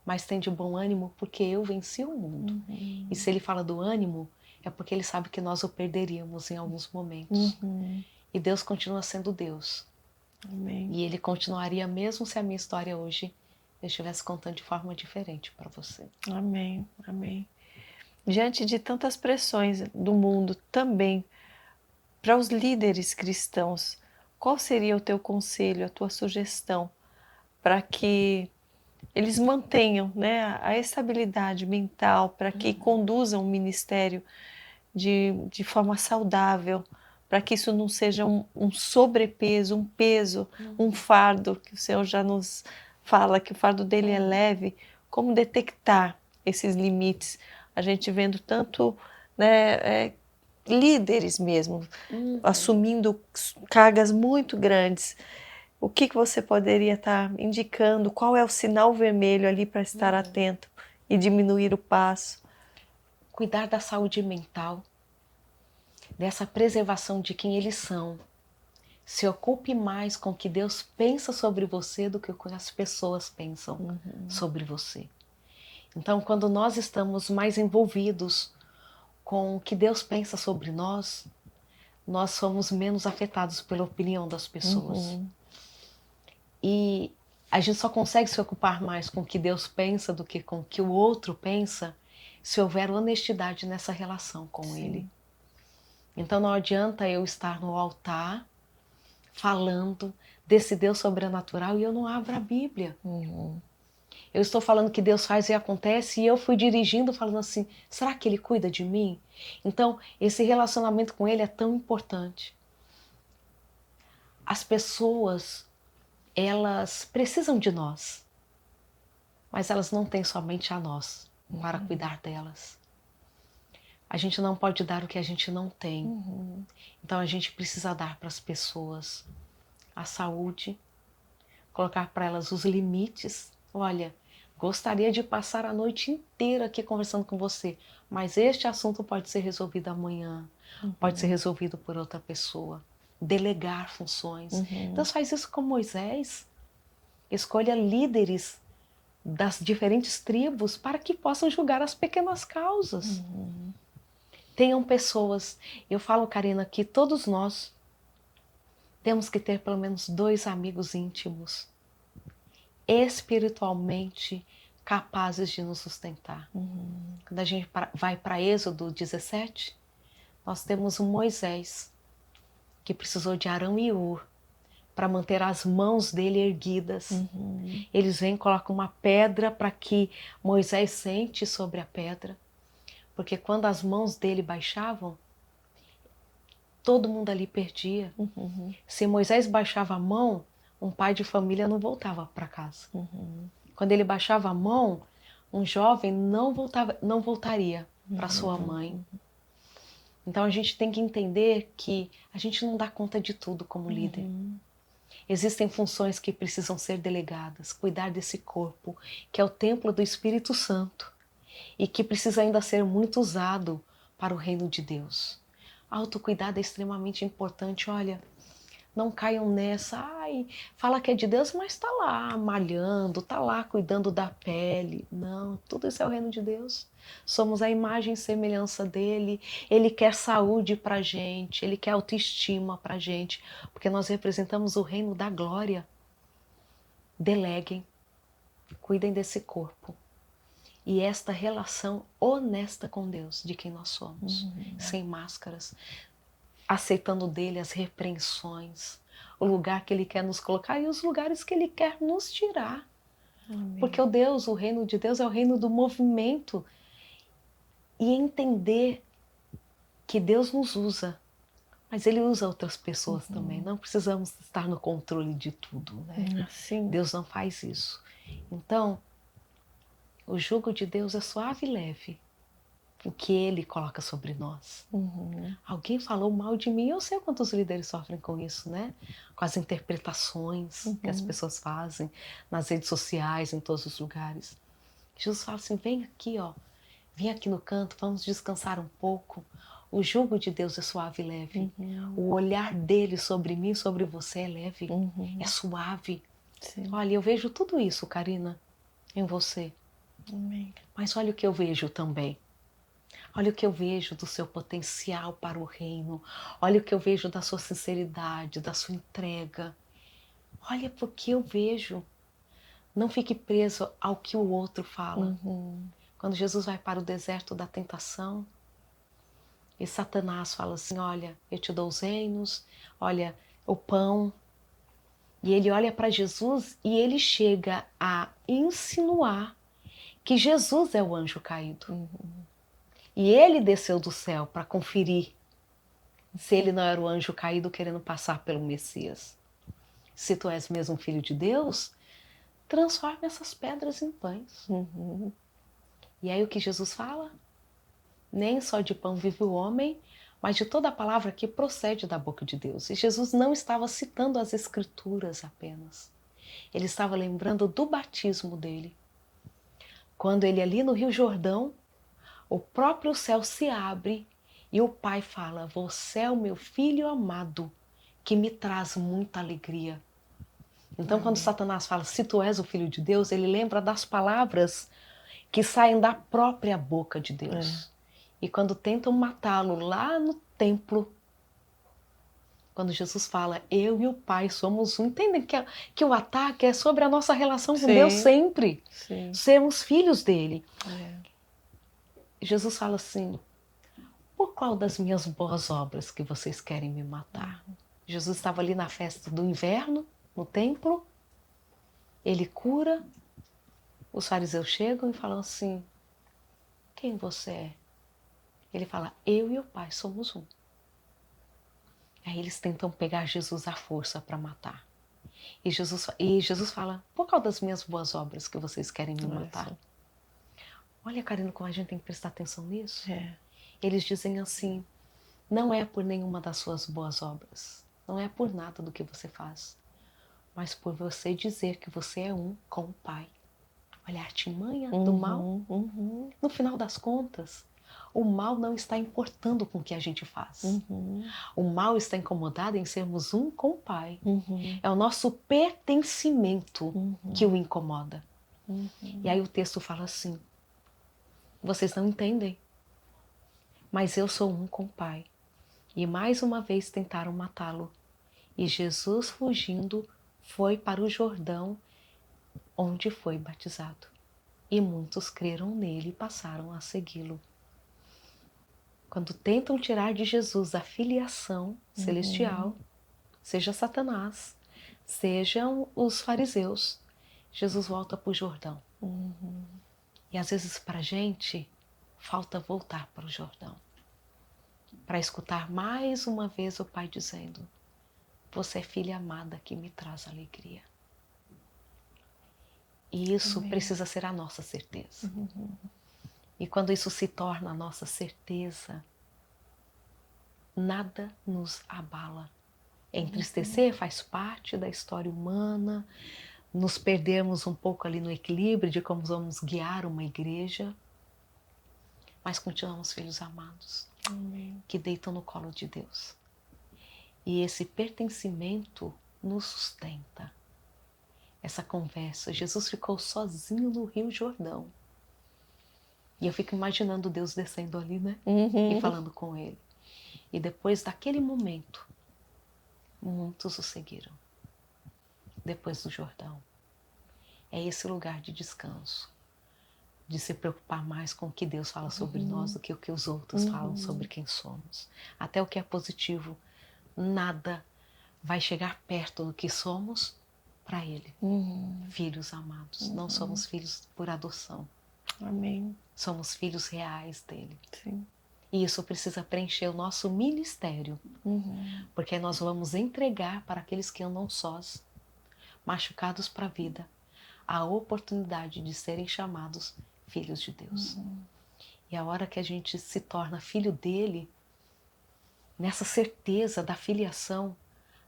mas tem de bom ânimo porque eu venci o mundo. E se Ele fala do ânimo, é porque Ele sabe que nós o perderíamos em alguns momentos. E Deus continua sendo Deus. Amém. E Ele continuaria mesmo se a minha história hoje eu estivesse contando de forma diferente para você. Amém, amém. Diante de tantas pressões do mundo também, para os líderes cristãos, qual seria o teu conselho, a tua sugestão para que eles mantenham, né, a estabilidade mental, para que conduzam o ministério de forma saudável, para que isso não seja um sobrepeso, um peso, um fardo, que o Senhor já nos fala que o fardo dele é leve. Como detectar esses limites? A gente vendo tanto, né, líderes mesmo, assumindo cargas muito grandes. O que você poderia estar indicando? Qual é o sinal vermelho ali para estar atento e diminuir o passo? Cuidar da saúde mental, dessa preservação de quem eles são. Se ocupe mais com o que Deus pensa sobre você do que o que as pessoas pensam sobre você. Então, quando nós estamos mais envolvidos com o que Deus pensa sobre nós, nós somos menos afetados pela opinião das pessoas. E a gente só consegue se ocupar mais com o que Deus pensa do que com o que o outro pensa se houver honestidade nessa relação com Ele. Então não adianta eu estar no altar falando desse Deus sobrenatural e eu não abro a Bíblia. Eu estou falando que Deus faz e acontece e eu fui dirigindo falando assim, será que Ele cuida de mim? Então esse relacionamento com Ele é tão importante. As pessoas, elas precisam de nós, mas elas não têm somente a nós para cuidar delas. A gente não pode dar o que a gente não tem. Então a gente precisa dar para as pessoas a saúde, colocar para elas os limites. Olha, gostaria de passar a noite inteira aqui conversando com você, mas este assunto pode ser resolvido amanhã, pode ser resolvido por outra pessoa. Delegar funções. Deus faz isso com Moisés. Escolha líderes das diferentes tribos para que possam julgar as pequenas causas. Tenham pessoas. Eu falo, Karina, que todos nós temos que ter pelo menos 2 amigos íntimos, espiritualmente capazes de nos sustentar. Quando a gente vai para Êxodo 17, nós temos um Moisés que precisou de Arão e Hur para manter as mãos dele erguidas. Eles vêm e colocam uma pedra para que Moisés sente sobre a pedra, porque quando as mãos dele baixavam, todo mundo ali perdia. Se Moisés baixava a mão, um pai de família não voltava para casa. Quando ele baixava a mão, um jovem não voltaria para sua mãe. Então a gente tem que entender que a gente não dá conta de tudo como líder. Existem funções que precisam ser delegadas, cuidar desse corpo, que é o templo do Espírito Santo, e que precisa ainda ser muito usado para o reino de Deus. Autocuidado é extremamente importante. Olha, não caiam nessa, fala que é de Deus, mas está lá malhando, está lá cuidando da pele. Não, tudo isso é o reino de Deus. Somos a imagem e semelhança dele. Ele quer saúde para a gente, ele quer autoestima para a gente, porque nós representamos o reino da glória. Deleguem, cuidem desse corpo. E esta relação honesta com Deus, de quem nós somos, sem máscaras, aceitando dele as repreensões, o lugar que ele quer nos colocar e os lugares que ele quer nos tirar. Porque o reino de Deus é o reino do movimento. E entender que Deus nos usa, Mas Ele usa outras pessoas também. Não precisamos estar no controle de tudo, né? Sim. Deus não faz isso. Então, o jugo de Deus é suave e leve. O que Ele coloca sobre nós. Alguém falou mal de mim, eu sei quantos líderes sofrem com isso, né? Com as interpretações que as pessoas fazem nas redes sociais, em todos os lugares. Jesus fala assim, vem aqui, ó, vem aqui no canto, vamos descansar um pouco. O jugo de Deus é suave e leve. O olhar dele sobre mim, sobre você é leve, é suave. Sim. Olha, eu vejo tudo isso, Karina, em você. Amém. Mas olha o que eu vejo também. Olha o que eu vejo do seu potencial para o reino. Olha o que eu vejo da sua sinceridade, da sua entrega. Olha porque eu vejo. Não fique preso ao que o outro fala. Quando Jesus vai para o deserto da tentação, e Satanás fala assim, olha, eu te dou os reinos, olha, o pão. E ele olha para Jesus e ele chega a insinuar que Jesus é o anjo caído. E ele desceu do céu para conferir se ele não era o anjo caído querendo passar pelo Messias. Se tu és mesmo filho de Deus, transforme essas pedras em pães. E aí o que Jesus fala? Nem só de pão vive o homem, mas de toda a palavra que procede da boca de Deus. E Jesus não estava citando as escrituras apenas. Ele estava lembrando do batismo dele. Quando ele ali no Rio Jordão, o próprio céu se abre e o Pai fala, você é o meu filho amado, que me traz muita alegria. Então, quando Satanás fala, se tu és o Filho de Deus, ele lembra das palavras que saem da própria boca de Deus. E quando tentam matá-lo lá no templo, quando Jesus fala, eu e o Pai somos um, entendem que o ataque é sobre a nossa relação com Deus sempre. Sim. Sermos filhos dele. Jesus fala assim, por qual das minhas boas obras que vocês querem me matar? Jesus estava ali na festa do inverno, no templo, ele cura, os fariseus chegam e falam assim, quem você é? Ele fala, eu e o Pai somos um. Aí eles tentam pegar Jesus à força para matar. E Jesus fala, por qual das minhas boas obras que vocês querem me matar? Olha, Karina, como a gente tem que prestar atenção nisso. Eles dizem assim, não é por nenhuma das suas boas obras, não é por nada do que você faz, mas por você dizer que você é um com o Pai. Olha a artimanha do mal. No final das contas, o mal não está importando com o que a gente faz. O mal está incomodado em sermos um com o Pai. É o nosso pertencimento que o incomoda. E aí o texto fala assim, vocês não entendem, mas eu sou um com o Pai. E mais uma vez tentaram matá-lo. E Jesus, fugindo, foi para o Jordão, onde foi batizado. E muitos creram nele e passaram a segui-lo. Quando tentam tirar de Jesus a filiação celestial, seja Satanás, sejam os fariseus, Jesus volta para o Jordão. E às vezes para a gente, falta voltar para o Jordão. Para escutar mais uma vez o Pai dizendo, você é filha amada que me traz alegria. E isso precisa ser a nossa certeza. E quando isso se torna a nossa certeza, nada nos abala. Entristecer faz parte da história humana, nos perdemos um pouco ali no equilíbrio de como vamos guiar uma igreja, mas continuamos filhos amados, que deitam no colo de Deus. E esse pertencimento nos sustenta. Essa conversa, Jesus ficou sozinho no Rio Jordão. E eu fico imaginando Deus descendo ali, né? E falando com ele. E depois daquele momento, muitos o seguiram. Depois do Jordão. É esse lugar de descanso. De se preocupar mais com o que Deus fala sobre nós do que o que os outros falam sobre quem somos. Até o que é positivo, nada vai chegar perto do que somos para Ele. Filhos amados. Não somos filhos por adoção. Amém. Somos filhos reais dele. Sim. E isso precisa preencher o nosso ministério. Porque nós vamos entregar para aqueles que andam sós, machucados para a vida, a oportunidade de serem chamados filhos de Deus. E a hora que a gente se torna filho dele, nessa certeza da filiação,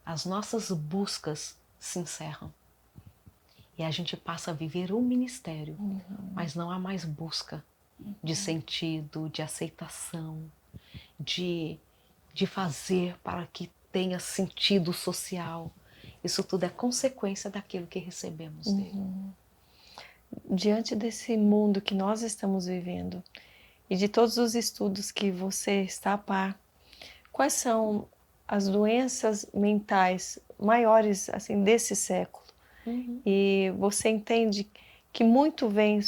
as nossas buscas se encerram. E a gente passa a viver o ministério, mas não há mais busca de sentido, de aceitação, de fazer para que tenha sentido social. Isso tudo é consequência daquilo que recebemos dele. Diante desse mundo que nós estamos vivendo e de todos os estudos que você está a par, quais são as doenças mentais maiores assim desse século? E você entende que muito vem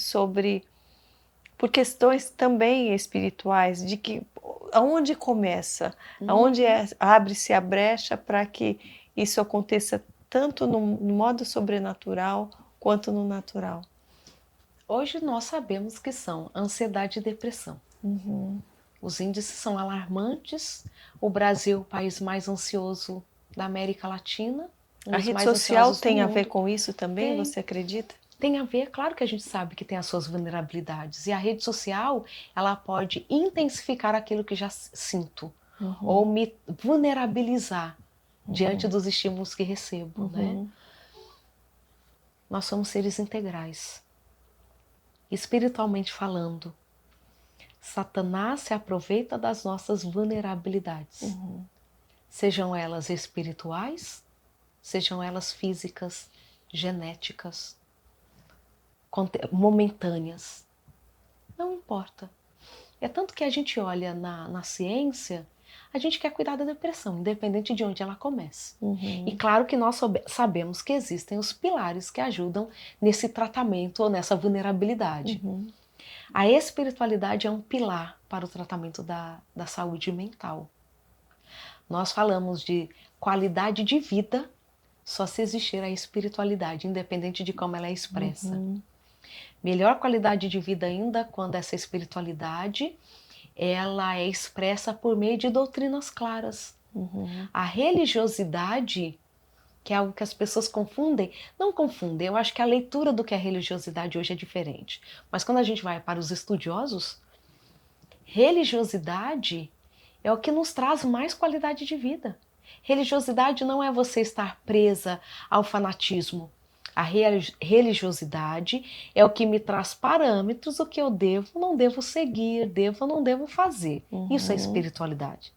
por questões também espirituais, de que aonde começa, aonde abre-se a brecha para que isso aconteça tanto no modo sobrenatural quanto no natural. Hoje nós sabemos que são ansiedade e depressão. Os índices são alarmantes. O Brasil, o país mais ansioso da América Latina. A rede social tem a ver com isso também, você acredita? Tem a ver, claro que a gente sabe que tem as suas vulnerabilidades. E a rede social, ela pode intensificar aquilo que já sinto. Ou me vulnerabilizar diante dos estímulos que recebo, né? Nós somos seres integrais. Espiritualmente falando, Satanás se aproveita das nossas vulnerabilidades. Sejam elas espirituais, sejam elas físicas, genéticas, momentâneas. Não importa. É tanto que a gente olha na ciência, a gente quer cuidar da depressão, independente de onde ela comece. E claro que nós sabemos que existem os pilares que ajudam nesse tratamento ou nessa vulnerabilidade. A espiritualidade é um pilar para o tratamento da saúde mental. Nós falamos de qualidade de vida só se existir a espiritualidade, independente de como ela é expressa. Melhor qualidade de vida ainda quando essa espiritualidade ela é expressa por meio de doutrinas claras. A religiosidade, que é algo que as pessoas confundem, não confundem, eu acho que a leitura do que é religiosidade hoje é diferente. Mas quando a gente vai para os estudiosos, religiosidade é o que nos traz mais qualidade de vida. Religiosidade não é você estar presa ao fanatismo. A religiosidade é o que me traz parâmetros do que eu devo, não devo seguir, devo, não devo fazer. Isso é espiritualidade.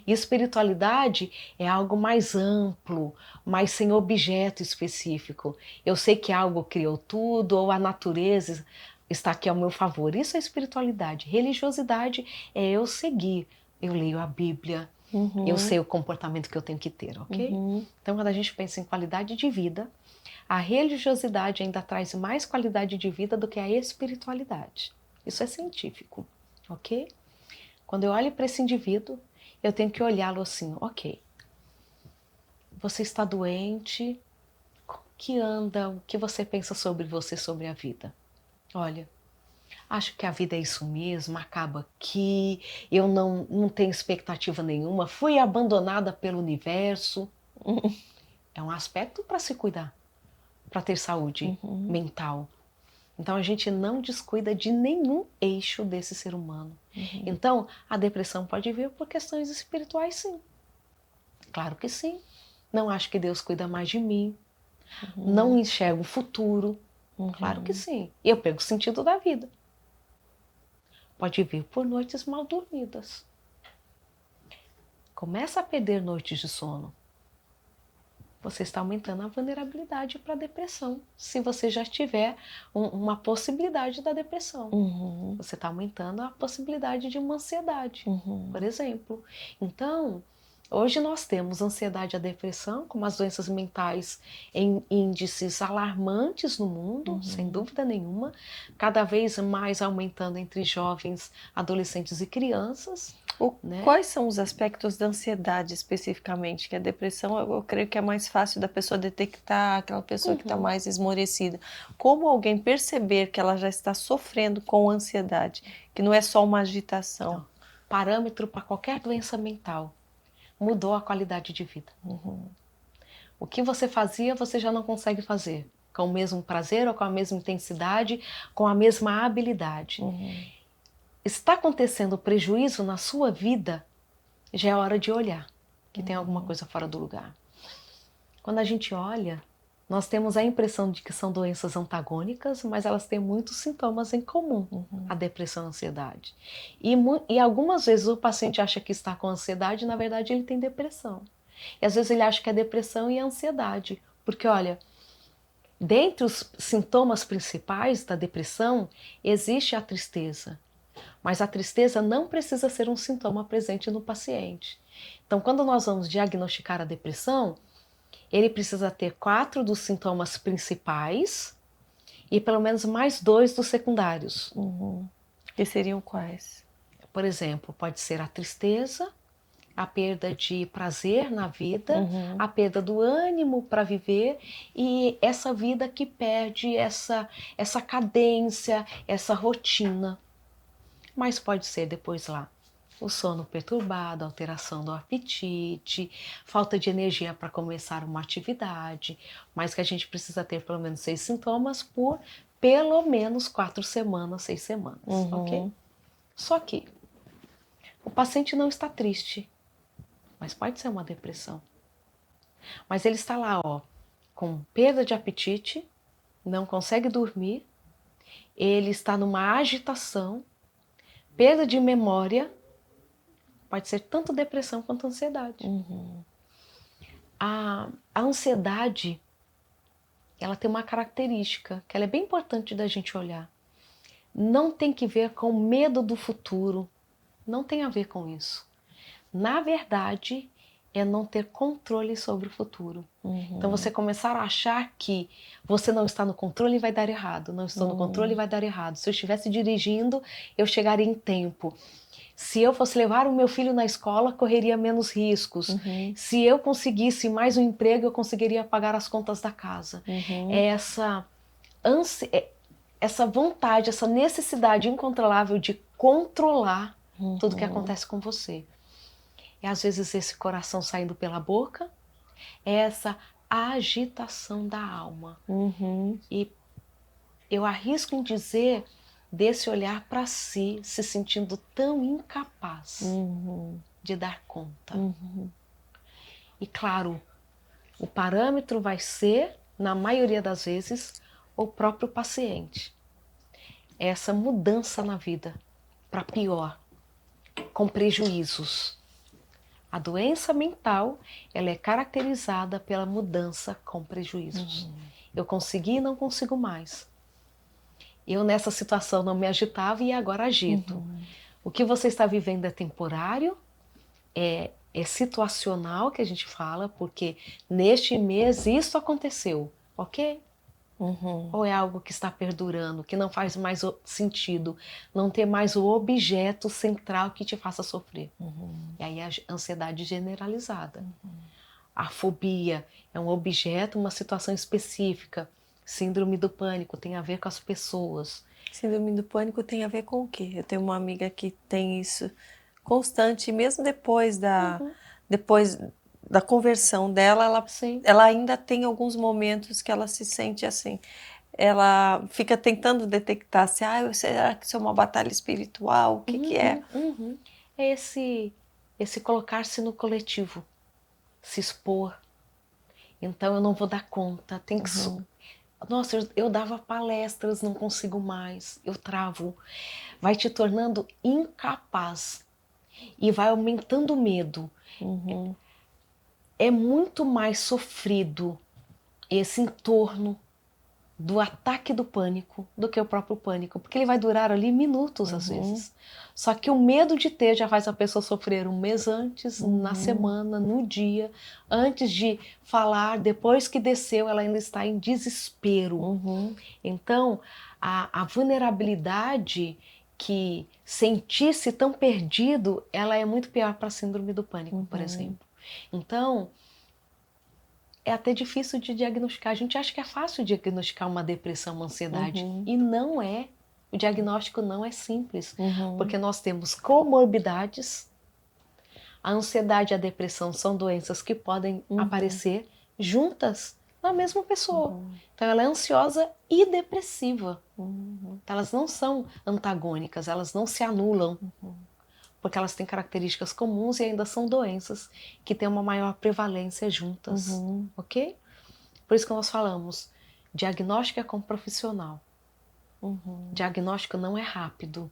E espiritualidade é algo mais amplo, mas sem objeto específico. Eu sei que algo criou tudo, ou a natureza está aqui ao meu favor. Isso é espiritualidade. Religiosidade é eu seguir. Eu leio a Bíblia, eu sei o comportamento que eu tenho que ter, ok? Então, quando a gente pensa em qualidade de vida, a religiosidade ainda traz mais qualidade de vida do que a espiritualidade. Isso é científico, ok? Quando eu olho para esse indivíduo, eu tenho que olhá-lo assim, ok, você está doente, como que anda, o que você pensa sobre você, sobre a vida? Olha, acho que a vida é isso mesmo, acaba aqui, eu não tenho expectativa nenhuma, fui abandonada pelo universo. É um aspecto para se cuidar, para ter saúde mental. Então a gente não descuida de nenhum eixo desse ser humano. Então a depressão pode vir por questões espirituais, sim. Claro que sim. Não acho que Deus cuida mais de mim. Não enxergo o futuro. Claro que sim. E eu perco o sentido da vida. Pode vir por noites mal dormidas. Começa a perder noites de sono. Você está aumentando a vulnerabilidade para a depressão. Se você já tiver uma possibilidade da depressão. Você está aumentando a possibilidade de uma ansiedade, por exemplo. Então, hoje nós temos ansiedade e a depressão como as doenças mentais em índices alarmantes no mundo, sem dúvida nenhuma. Cada vez mais aumentando entre jovens, adolescentes e crianças. Né? Quais são os aspectos da ansiedade especificamente? Que a depressão, eu creio que é mais fácil da pessoa detectar, aquela pessoa que está mais esmorecida. Como alguém perceber que ela já está sofrendo com ansiedade, que não é só uma agitação? parâmetro para qualquer doença mental. Mudou a qualidade de vida. O que você fazia, você já não consegue fazer com o mesmo prazer ou com a mesma intensidade, com a mesma habilidade. Está acontecendo prejuízo na sua vida, já é hora de olhar que tem alguma coisa fora do lugar. Quando a gente olha, nós temos a impressão de que são doenças antagônicas, mas elas têm muitos sintomas em comum, a depressão e a ansiedade. E algumas vezes o paciente acha que está com ansiedade, e na verdade ele tem depressão. E às vezes ele acha que é depressão e ansiedade, porque olha, dentre os sintomas principais da depressão, existe a tristeza. Mas a tristeza não precisa ser um sintoma presente no paciente. Então, quando nós vamos diagnosticar a depressão, ele precisa ter 4 dos sintomas principais e pelo menos mais 2 dos secundários. Que seriam quais? Por exemplo, pode ser a tristeza, a perda de prazer na vida, a perda do ânimo para viver e essa vida que perde essa cadência, essa rotina. Mas pode ser depois lá o sono perturbado, alteração do apetite, falta de energia para começar uma atividade, mas que a gente precisa ter pelo menos 6 sintomas por pelo menos 4 semanas, 6 semanas, ok? Só que o paciente não está triste, mas pode ser uma depressão. Mas ele está lá, ó, com perda de apetite, não consegue dormir, ele está numa agitação, perda de memória, pode ser tanto depressão quanto ansiedade. A ansiedade, ela tem uma característica que ela é bem importante da gente olhar. Não tem que ver com medo do futuro, não tem a ver com isso. Na verdade, é não ter controle sobre o futuro. Então você começar a achar que você não está no controle e vai dar errado. Não estou no controle e vai dar errado. Se eu estivesse dirigindo, eu chegaria em tempo. Se eu fosse levar o meu filho na escola, correria menos riscos. Se eu conseguisse mais um emprego, eu conseguiria pagar as contas da casa. É essa vontade, essa necessidade incontrolável de controlar tudo que acontece com você. É às vezes esse coração saindo pela boca, é essa agitação da alma. E eu arrisco em dizer desse olhar para si, se sentindo tão incapaz de dar conta. E claro, o parâmetro vai ser, na maioria das vezes, o próprio paciente. Essa mudança na vida para pior, com prejuízos. A doença mental, ela é caracterizada pela mudança com prejuízos. Eu consegui e não consigo mais. Eu nessa situação não me agitava e agora agito. O que você está vivendo é temporário, é situacional que a gente fala, porque neste mês isso aconteceu, ok? Ou é algo que está perdurando, que não faz mais sentido, não ter mais o objeto central que te faça sofrer. E aí a ansiedade generalizada. A fobia é um objeto, uma situação específica. Síndrome do pânico tem a ver com as pessoas. Síndrome do pânico tem a ver com o quê? Eu tenho uma amiga que tem isso constante, mesmo depois da conversão dela, ela ainda tem alguns momentos que ela se sente assim. Ela fica tentando detectar se, será que isso é uma batalha espiritual? O que que é? É esse colocar-se no coletivo, se expor. Então eu não vou dar conta, tem que... Nossa, eu dava palestras, não consigo mais, eu travo. Vai te tornando incapaz e vai aumentando o medo. É muito mais sofrido esse entorno do ataque do pânico do que o próprio pânico, porque ele vai durar ali minutos às vezes. Só que o medo de ter já faz a pessoa sofrer um mês antes, na semana, no dia, antes de falar, depois que desceu, ela ainda está em desespero. Então, a vulnerabilidade que sentir-se tão perdido, ela é muito pior para a síndrome do pânico, por exemplo. Então, é até difícil de diagnosticar. A gente acha que é fácil diagnosticar uma depressão, uma ansiedade. E não é. O diagnóstico não é simples, porque nós temos comorbidades. A ansiedade e a depressão são doenças que podem aparecer juntas na mesma pessoa. Então ela é ansiosa e depressiva. Então, elas não são antagônicas, elas não se anulam, porque elas têm características comuns e ainda são doenças que têm uma maior prevalência juntas, ok? Por isso que nós falamos, diagnóstico é com profissional. Diagnóstico não é rápido.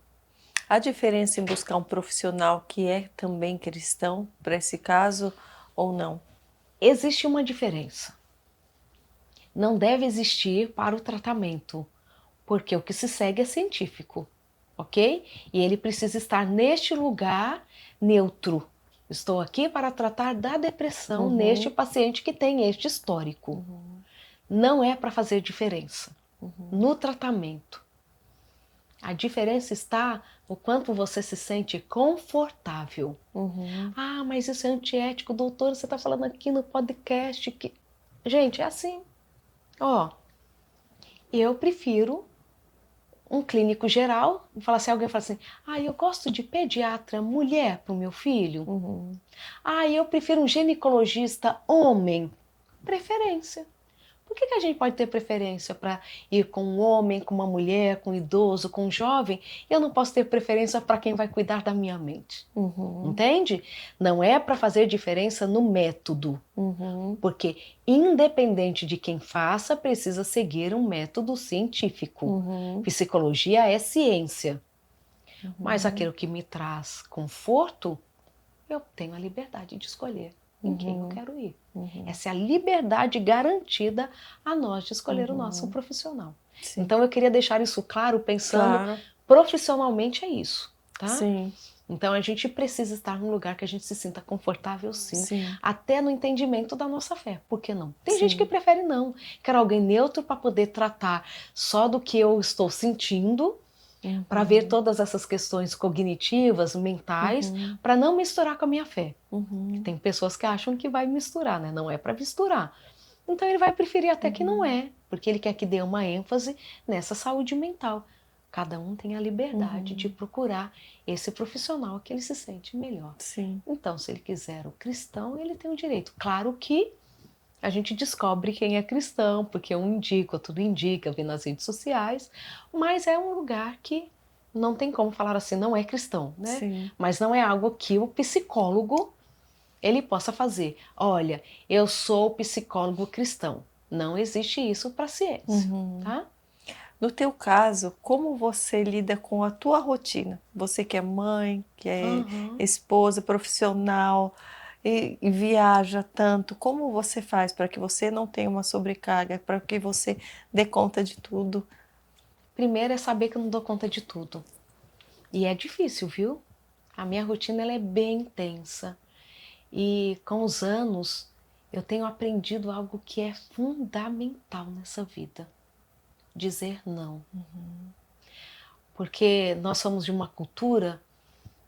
Há diferença em buscar um profissional que é também cristão para esse caso ou não? Existe uma diferença. Não deve existir para o tratamento, porque o que se segue é científico, ok? E ele precisa estar neste lugar neutro. Estou aqui para tratar da depressão neste paciente que tem este histórico. Não é para fazer diferença no tratamento. A diferença está no quanto você se sente confortável. Ah, mas isso é antiético, doutor, você está falando aqui no podcast que... Gente, é assim. Ó, eu prefiro um clínico geral, falar assim, alguém fala assim, ah, eu gosto de pediatra mulher para o meu filho. Ah, eu prefiro um ginecologista homem. Preferência. Por que a gente pode ter preferência para ir com um homem, com uma mulher, com um idoso, com um jovem? Eu não posso ter preferência para quem vai cuidar da minha mente. Entende? Não é para fazer diferença no método. Porque independente de quem faça, precisa seguir um método científico. Psicologia é ciência. Mas aquilo que me traz conforto, eu tenho a liberdade de escolher em quem eu quero ir. Essa é a liberdade garantida a nós de escolher o nosso profissional. Sim. Então eu queria deixar isso claro, pensando profissionalmente é isso, tá? Sim. Então a gente precisa estar num lugar que a gente se sinta confortável, sim. Até no entendimento da nossa fé. Por que não? Tem gente que prefere não. Quer alguém neutro para poder tratar só do que eu estou sentindo, para ver todas essas questões cognitivas, mentais, para não misturar com a minha fé. Tem pessoas que acham que vai misturar, né? Não é para misturar. Então ele vai preferir até que não é, porque ele quer que dê uma ênfase nessa saúde mental. Cada um tem a liberdade de procurar esse profissional que ele se sente melhor. Sim. Então, se ele quiser o cristão, ele tem o direito. Claro que a gente descobre quem é cristão, porque um indica, tudo indica, vê nas redes sociais, mas é um lugar que não tem como falar assim, não é cristão, né? Sim. Mas não é algo que o psicólogo ele possa fazer. Olha, eu sou psicólogo cristão. Não existe isso para a ciência, tá? No teu caso, como você lida com a tua rotina? Você que é mãe, que é esposa, profissional, e viaja tanto, como você faz para que você não tenha uma sobrecarga, para que você dê conta de tudo? Primeiro é saber que eu não dou conta de tudo. E é difícil, viu? A minha rotina ela é bem intensa. E com os anos eu tenho aprendido algo que é fundamental nessa vida. Dizer não. Porque nós somos de uma cultura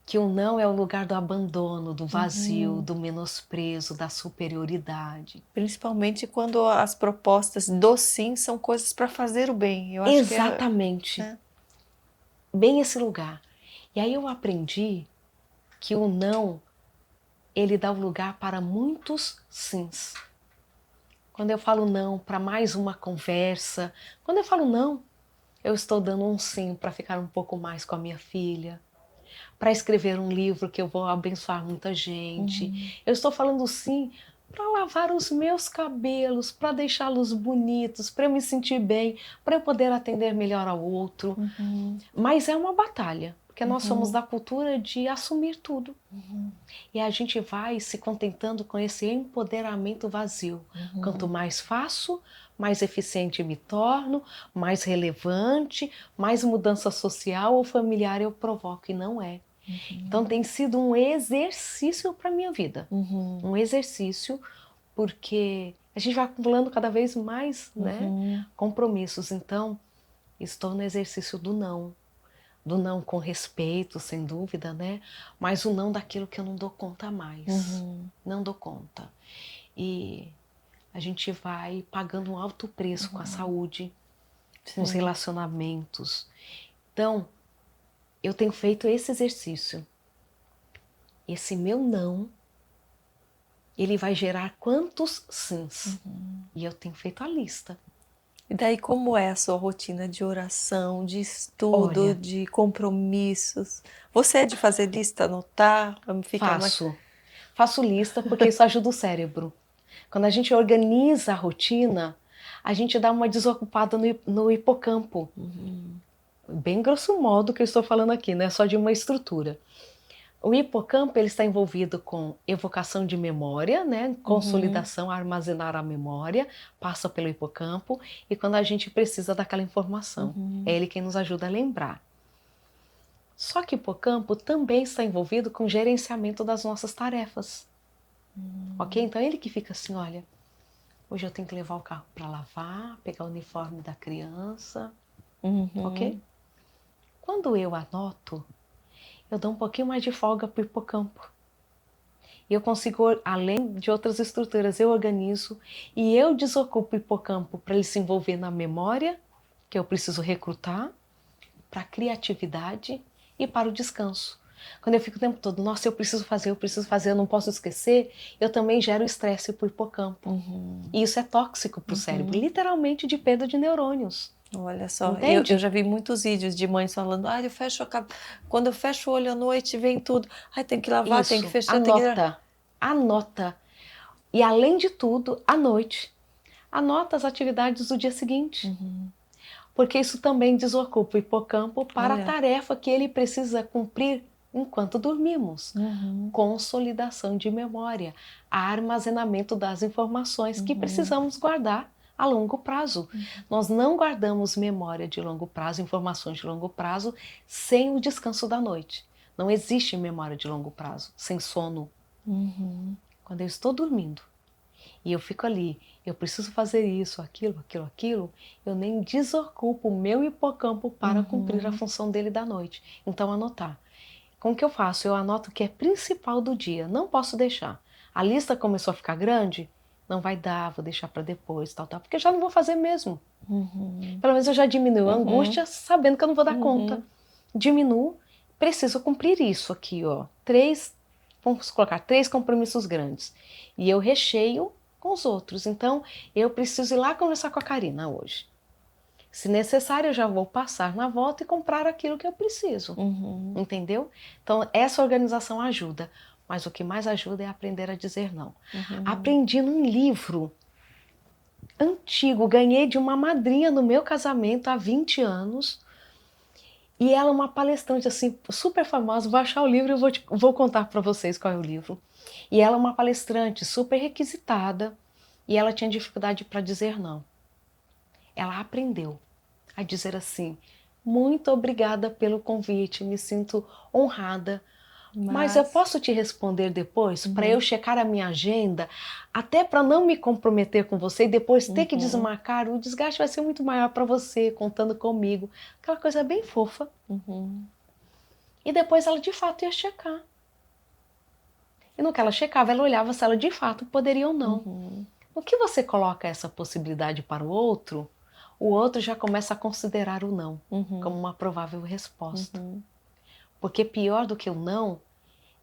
que o não é o lugar do abandono, do vazio, do menosprezo, da superioridade. Principalmente quando as propostas do sim são coisas para fazer o bem. Eu acho Exatamente. Bem esse lugar. E aí eu aprendi que o não, ele dá o lugar para muitos sims. Quando eu falo não para mais uma conversa, quando eu falo não, eu estou dando um sim para ficar um pouco mais com a minha filha, para escrever um livro que eu vou abençoar muita gente. Eu estou falando sim para lavar os meus cabelos, para deixá-los bonitos, para eu me sentir bem, para eu poder atender melhor ao outro. Mas é uma batalha, porque nós somos da cultura de assumir tudo. E a gente vai se contentando com esse empoderamento vazio. Quanto mais faço, mais eficiente me torno, mais relevante, mais mudança social ou familiar eu provoco, e não é. Então tem sido um exercício para a minha vida. Um exercício, porque a gente vai acumulando cada vez mais compromissos. Então, estou no exercício do não. Do não com respeito, sem dúvida, né? Mas o não daquilo que eu não dou conta mais. Não dou conta. E a gente vai pagando um alto preço com a saúde, com os relacionamentos. Então, eu tenho feito esse exercício. Esse meu não, ele vai gerar quantos sims? E eu tenho feito a lista. E daí como é a sua rotina de oração, de estudo, Olha, de compromissos? Você é de fazer lista, anotar? Fica mais... faço lista porque isso ajuda o cérebro. Quando a gente organiza a rotina, a gente dá uma desocupada no hipocampo. Bem grosso modo que eu estou falando aqui, não é só de uma estrutura. O hipocampo ele está envolvido com evocação de memória, né? Consolidação, armazenar a memória, passa pelo hipocampo, e quando a gente precisa daquela informação, é ele quem nos ajuda a lembrar. Só que o hipocampo também está envolvido com gerenciamento das nossas tarefas. Ok? Então ele que fica assim, olha, hoje eu tenho que levar o carro para lavar, pegar o uniforme da criança, ok? Quando eu anoto, eu dou um pouquinho mais de folga para o hipocampo. E eu consigo, além de outras estruturas, eu organizo e eu desocupo o hipocampo para ele se envolver na memória, que eu preciso recrutar, para a criatividade e para o descanso. Quando eu fico o tempo todo, nossa, eu preciso fazer, eu não posso esquecer, eu também gero estresse para o hipocampo. E isso é tóxico para o cérebro, literalmente de perda de neurônios. Olha só, Entende? eu já vi muitos vídeos de mães falando, quando eu fecho o olho à noite vem tudo. Ai, tem que lavar, tem que Isso, fechar, tem que... anota. E além de tudo, à noite, anota as atividades do dia seguinte. Porque isso também desocupa o hipocampo para a tarefa que ele precisa cumprir enquanto dormimos. Consolidação de memória, armazenamento das informações que precisamos guardar a longo prazo. Nós não guardamos memória de longo prazo, informações de longo prazo, sem o descanso da noite. Não existe memória de longo prazo, sem sono. Quando eu estou dormindo e eu fico ali, eu preciso fazer isso, aquilo, eu nem desocupo o meu hipocampo para cumprir a função dele da noite. Então, anotar. Como que eu faço? Eu anoto o que é principal do dia, não posso deixar. A lista começou a ficar grande, não vai dar, vou deixar para depois, porque eu já não vou fazer mesmo. Pelo menos eu já diminuo a angústia sabendo que eu não vou dar conta. Diminuo, preciso cumprir isso aqui, ó. Vamos colocar 3 compromissos grandes. E eu recheio com os outros. Então, eu preciso ir lá conversar com a Karina hoje. Se necessário, eu já vou passar na volta e comprar aquilo que eu preciso. Entendeu? Então, essa organização ajuda. Mas o que mais ajuda é aprender a dizer não. Aprendi num livro antigo, ganhei de uma madrinha no meu casamento há 20 anos. E ela é uma palestrante assim, super famosa. Vou achar o livro e vou contar para vocês qual é o livro. E ela é uma palestrante super requisitada. E ela tinha dificuldade para dizer não. Ela aprendeu a dizer assim, muito obrigada pelo convite, me sinto honrada, mas eu posso te responder depois para eu checar a minha agenda, até para não me comprometer com você e depois ter que desmarcar, o desgaste vai ser muito maior para você, contando comigo, aquela coisa bem fofa. E depois ela de fato ia checar. E no que ela checava, ela olhava se ela de fato poderia ou não. No que você coloca essa possibilidade para o outro já começa a considerar o não como uma provável resposta. Porque pior do que o não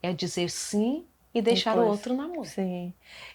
é dizer sim e deixar o outro na mão. Sim.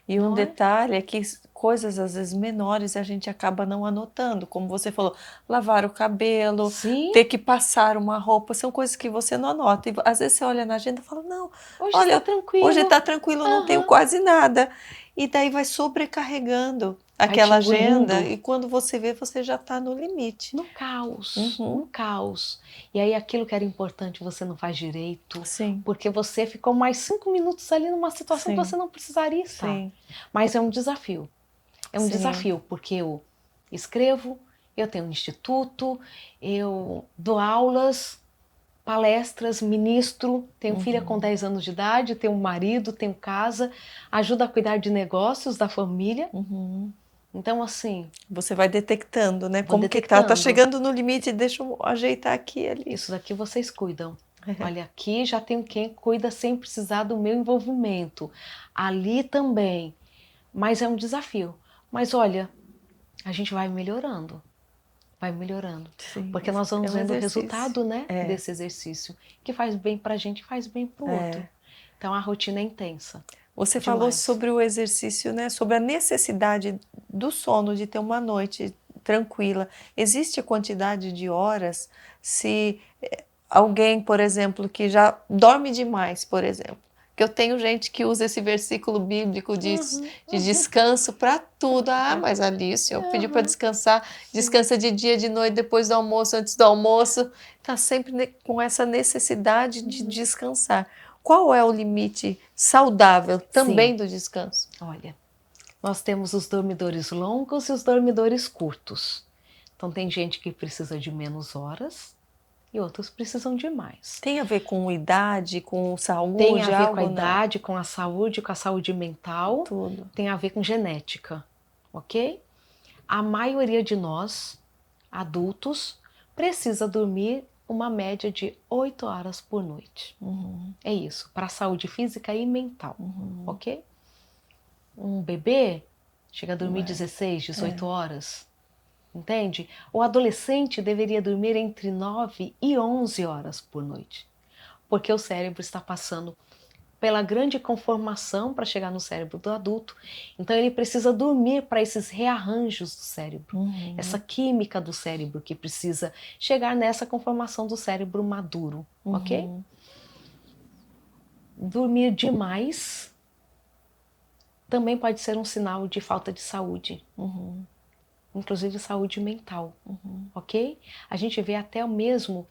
E um detalhe é que coisas às vezes menores a gente acaba não anotando, como você falou, lavar o cabelo, ter que passar uma roupa, são coisas que você não anota. E às vezes você olha na agenda e fala, não, Hoje está tranquilo. Hoje está tranquilo, não tenho quase nada. E daí vai sobrecarregando aquela agenda e quando você vê, você já está no limite. No caos, no caos. E aí aquilo que era importante você não faz direito, porque você ficou mais 5 minutos ali numa situação que você não precisaria estar. Mas é um desafio. É um desafio, porque eu escrevo, eu tenho um instituto, eu dou aulas, palestras, ministro, tenho filha com 10 anos de idade, tenho um marido, tenho casa, ajudo a cuidar de negócios da família. Então, assim... Você vai detectando, né? Como que tá chegando no limite, deixa eu ajeitar aqui e ali. Isso daqui vocês cuidam. Olha, aqui já tenho quem cuida sem precisar do meu envolvimento. Ali também. Mas é um desafio. Mas olha, a gente vai melhorando. vai melhorando. Sim, Porque nós vamos é um vendo o exercício. resultado, né, É. desse exercício, que faz bem pra gente e faz bem pro outro. Então a rotina é intensa. Você falou Demais. sobre o exercício, né, sobre a necessidade do sono, de ter uma noite tranquila. Existe a quantidade de horas? Se alguém, por exemplo, que já dorme demais, por exemplo, que eu tenho gente que usa esse versículo bíblico de descanso para tudo. Ah, mas Alice, eu pedi para descansar, descansa de dia, de noite, depois do almoço, antes do almoço. Está sempre com essa necessidade de descansar. Qual é o limite saudável também do descanso? Olha, nós temos os dormidores longos e os dormidores curtos. Então tem gente que precisa de menos horas e outros precisam de mais. Tem a ver com idade, com saúde, Tem a ver com a algo não? idade, com a saúde mental, Tudo. tem a ver com genética, ok? A maioria de nós, adultos, precisa dormir uma média de 8 horas por noite. É isso, para a saúde física e mental, ok? Um bebê chega a dormir 16, 18 horas, entende? O adolescente deveria dormir entre 9 e 11 horas por noite, porque o cérebro está passando pela grande conformação para chegar no cérebro do adulto. Então ele precisa dormir para esses rearranjos do cérebro, essa química do cérebro que precisa chegar nessa conformação do cérebro maduro, ok? Dormir demais também pode ser um sinal de falta de saúde, inclusive saúde mental, ok? A gente vê até o mesmo,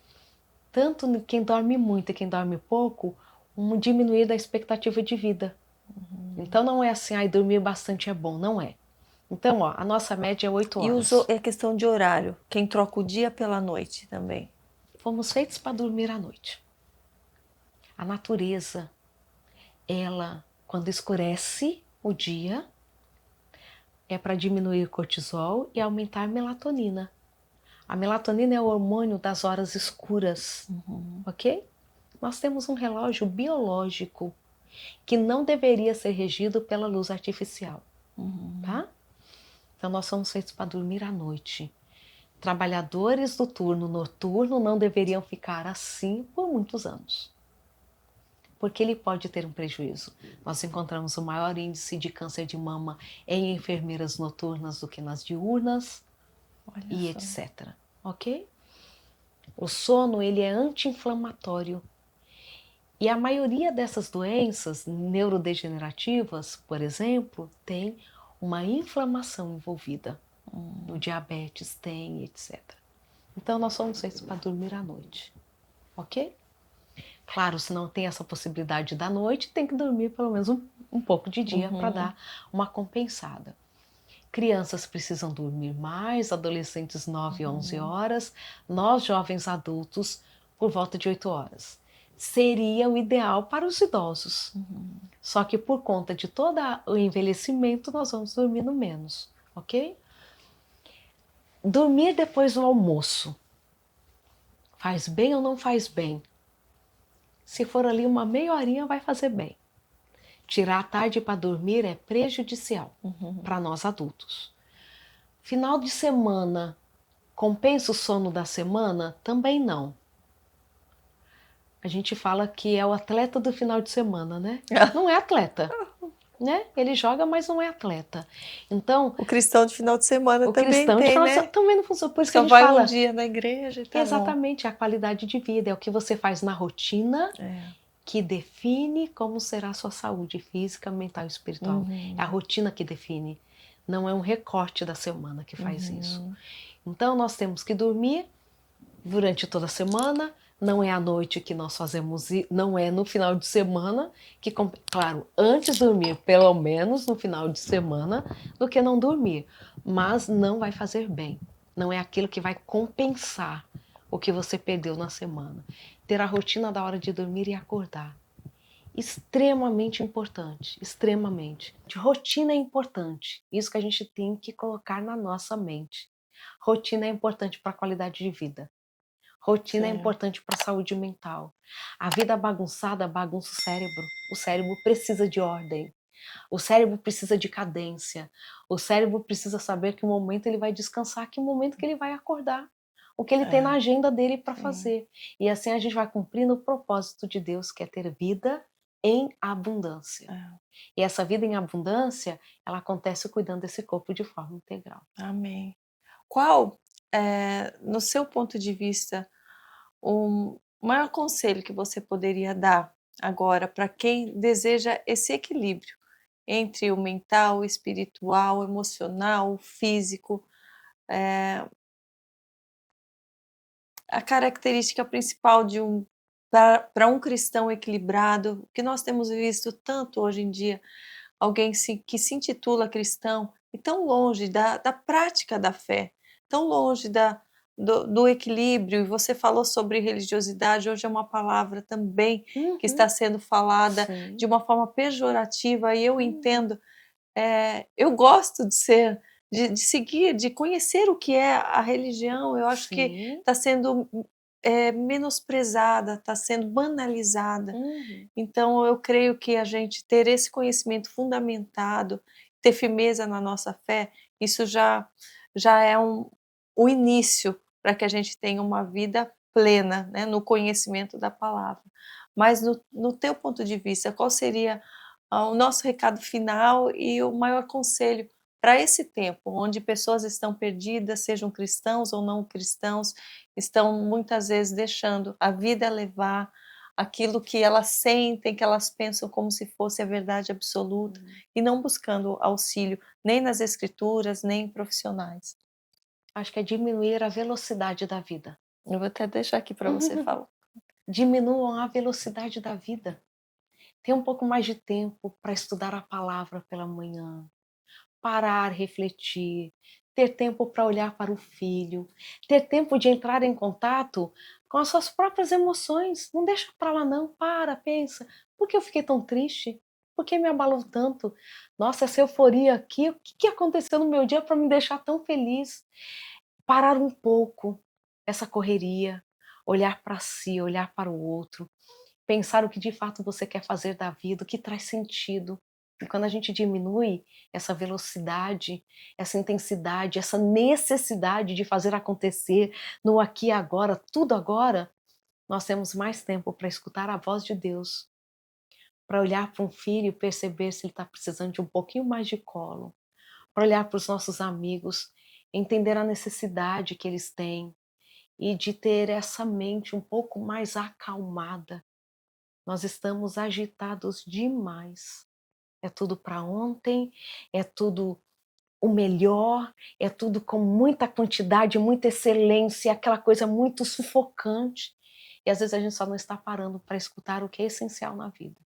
tanto quem dorme muito e quem dorme pouco, um diminuir da expectativa de vida. Então não é assim, dormir bastante é bom, não é. Então, a nossa média é 8 horas. E é questão de horário, quem troca o dia pela noite também. Fomos feitos para dormir à noite. A natureza, ela, quando escurece o dia, é para diminuir o cortisol e aumentar a melatonina. A melatonina é o hormônio das horas escuras, ok? Nós temos um relógio biológico que não deveria ser regido pela luz artificial, tá? Então nós somos feitos para dormir à noite. Trabalhadores do turno noturno não deveriam ficar assim por muitos anos, porque ele pode ter um prejuízo. Nós encontramos o maior índice de câncer de mama em enfermeiras noturnas do que nas diurnas, e etc. Ok? O sono, ele é anti-inflamatório. E a maioria dessas doenças neurodegenerativas, por exemplo, tem uma inflamação envolvida. No diabetes tem, etc. Então nós somos feitos para dormir à noite, ok? Claro, se não tem essa possibilidade da noite, tem que dormir pelo menos um pouco de dia para dar uma compensada. Crianças precisam dormir mais, adolescentes 9, 11 horas, nós jovens adultos por volta de 8 horas. Seria o ideal para os idosos. Só que por conta de todo o envelhecimento, nós vamos dormindo menos, ok? Dormir depois do almoço faz bem ou não faz bem? Se for ali uma meia horinha, vai fazer bem. Tirar a tarde para dormir é prejudicial para nós adultos. Final de semana, compensa o sono da semana? Também não. A gente fala que é o atleta do final de semana, né? Não é atleta, né? Ele joga, mas não é atleta. Então, o cristão de final de semana também tem, né? Também não funciona. Por isso Só que a gente vai fala, um dia na igreja e tá exatamente, a qualidade de vida é o que você faz na rotina que define como será a sua saúde física, mental e espiritual. É a rotina que define. Não é um recorte da semana que faz isso. Então nós temos que dormir durante toda a semana. Não é à noite que nós fazemos, não é no final de semana que, claro, antes dormir pelo menos no final de semana do que não dormir, mas não vai fazer bem, não é aquilo que vai compensar o que você perdeu na semana. Ter a rotina da hora de dormir e acordar, extremamente importante, extremamente. Rotina é importante, isso que a gente tem que colocar na nossa mente. Rotina é importante para a qualidade de vida. Rotina é importante para a saúde mental. A vida bagunçada bagunça o cérebro. O cérebro precisa de ordem. O cérebro precisa de cadência. O cérebro precisa saber que momento ele vai descansar, que momento que ele vai acordar. O que ele tem na agenda dele para fazer. E assim a gente vai cumprindo o propósito de Deus, que é ter vida em abundância. E essa vida em abundância, ela acontece cuidando desse corpo de forma integral. Amém. Qual, no seu ponto de vista, o maior conselho que você poderia dar agora para quem deseja esse equilíbrio entre o mental, o espiritual, o emocional, o físico? A característica principal de para um cristão equilibrado, que nós temos visto tanto hoje em dia, alguém que se intitula cristão e tão longe da prática da fé, tão longe do equilíbrio. E você falou sobre religiosidade, hoje é uma palavra também que está sendo falada de uma forma pejorativa, e eu entendo, eu gosto de seguir, de conhecer o que é a religião. Eu acho que está sendo menosprezada, está sendo banalizada. Então eu creio que a gente ter esse conhecimento fundamentado, ter firmeza na nossa fé, isso já é o início para que a gente tenha uma vida plena, né, no conhecimento da palavra. Mas no teu ponto de vista, qual seria o nosso recado final e o maior conselho para esse tempo, onde pessoas estão perdidas, sejam cristãos ou não cristãos, estão muitas vezes deixando a vida levar aquilo que elas sentem, que elas pensam como se fosse a verdade absoluta, e não buscando auxílio nem nas escrituras, nem em profissionais? Acho que é diminuir a velocidade da vida. Eu vou até deixar aqui para você falar. Diminuam a velocidade da vida. Ter um pouco mais de tempo para estudar a palavra pela manhã, parar, refletir, ter tempo para olhar para o filho, ter tempo de entrar em contato com as suas próprias emoções. Não deixa para lá não, para, pensa. Por que eu fiquei tão triste? Por que me abalou tanto? Nossa, essa euforia aqui, o que aconteceu no meu dia para me deixar tão feliz? Parar um pouco essa correria, olhar para si, olhar para o outro, pensar o que de fato você quer fazer da vida, o que traz sentido. E quando a gente diminui essa velocidade, essa intensidade, essa necessidade de fazer acontecer no aqui e agora, tudo agora, nós temos mais tempo para escutar a voz de Deus, para olhar para um filho e perceber se ele está precisando de um pouquinho mais de colo, para olhar para os nossos amigos, entender a necessidade que eles têm e de ter essa mente um pouco mais acalmada. Nós estamos agitados demais. É tudo para ontem, é tudo o melhor, é tudo com muita quantidade, muita excelência, aquela coisa muito sufocante. E às vezes a gente só não está parando para escutar o que é essencial na vida,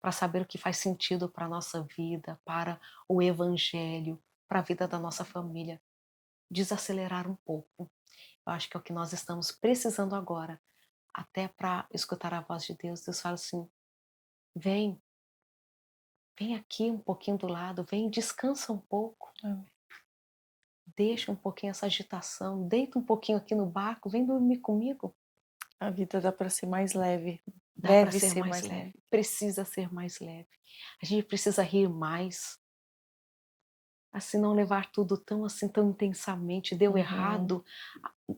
para saber o que faz sentido para a nossa vida, para o evangelho, para a vida da nossa família. Desacelerar um pouco. Eu acho que é o que nós estamos precisando agora, até para escutar a voz de Deus. Deus fala assim: vem, vem aqui um pouquinho do lado, vem, descansa um pouco. Deixa um pouquinho essa agitação, deita um pouquinho aqui no barco, vem dormir comigo. A vida dá para ser mais leve, Dá para deve ser ser mais mais leve, leve. precisa ser mais leve. A gente precisa rir mais, assim, não levar tudo tão assim, tão intensamente. Deu errado,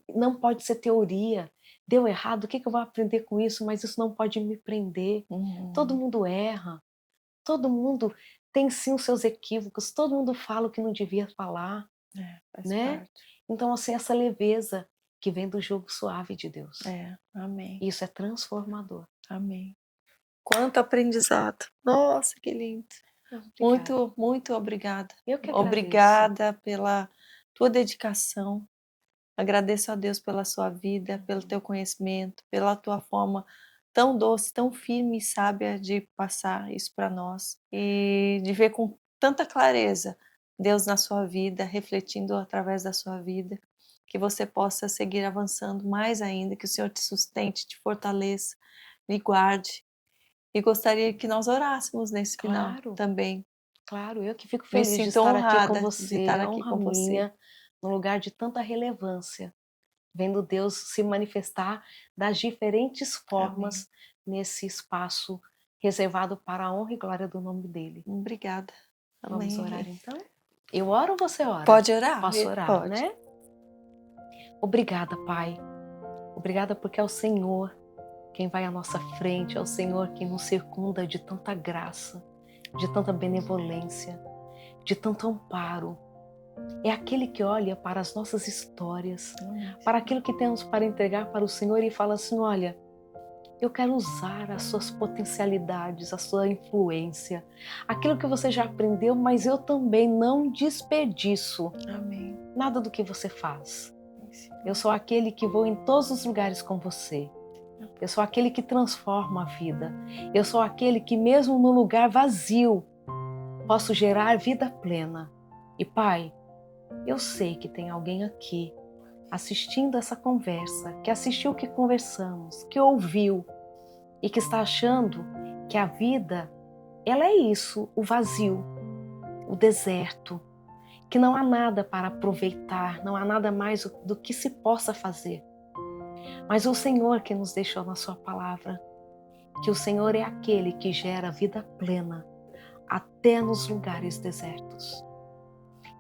não pode ser teoria. Deu errado, o que eu vou aprender com isso? Mas isso não pode me prender. Todo mundo erra, todo mundo tem sim os seus equívocos, todo mundo fala o que não devia falar, Faz né? parte. Então, assim, essa leveza que vem do jugo suave de Deus. Amém. Isso é transformador. Amém. Quanto aprendizado. Nossa, que lindo. Obrigada. Muito, muito obrigada. Eu que agradeço. Obrigada pela tua dedicação. Agradeço a Deus pela sua vida, pelo teu conhecimento, pela tua forma tão doce, tão firme e sábia de passar isso para nós e de ver com tanta clareza Deus na sua vida, refletindo através da sua vida, que você possa seguir avançando mais ainda, que o Senhor te sustente, te fortaleça, me guarde. E gostaria que nós orássemos nesse final Claro, também. claro, eu que fico Me feliz de sinto estar aqui com honrada de você, estar é aqui honra com você. minha, num lugar de tanta relevância, vendo Deus se manifestar das diferentes formas nesse espaço reservado para a honra e glória do nome dele. Obrigada. Vamos Amém. orar então? Eu oro ou você ora? Pode orar? Posso orar, Pode. né? Obrigada, Pai. Obrigada porque é o Senhor quem vai à nossa frente, é o Senhor quem nos circunda de tanta graça, de tanta benevolência, de tanto amparo. É aquele que olha para as nossas histórias, para aquilo que temos para entregar para o Senhor e fala assim, olha, eu quero usar as suas potencialidades, a sua influência, aquilo que você já aprendeu, mas eu também não desperdiço Amém. nada do que você faz. Eu sou aquele que vou em todos os lugares com você. Eu sou aquele que transforma a vida. Eu sou aquele que mesmo no lugar vazio posso gerar vida plena. E Pai, eu sei que tem alguém aqui assistindo essa conversa, que assistiu o que conversamos, que ouviu e que está achando que a vida, ela é isso, o vazio, o deserto, que não há nada para aproveitar, não há nada mais do que se possa fazer. Mas o Senhor que nos deixou na sua palavra, que o Senhor é aquele que gera vida plena até nos lugares desertos.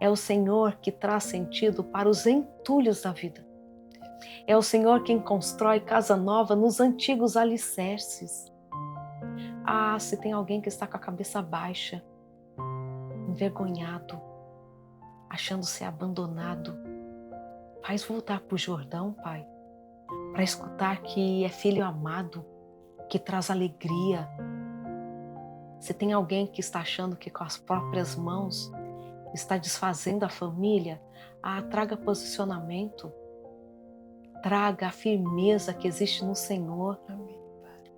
É o Senhor que traz sentido para os entulhos da vida. É o Senhor quem constrói casa nova nos antigos alicerces. Ah, se tem alguém que está com a cabeça baixa, envergonhado, achando-se abandonado, faz voltar para o Jordão, Pai, para escutar que é filho amado, que traz alegria. Se tem alguém que está achando que com as próprias mãos está desfazendo a família, traga posicionamento, traga a firmeza que existe no Senhor,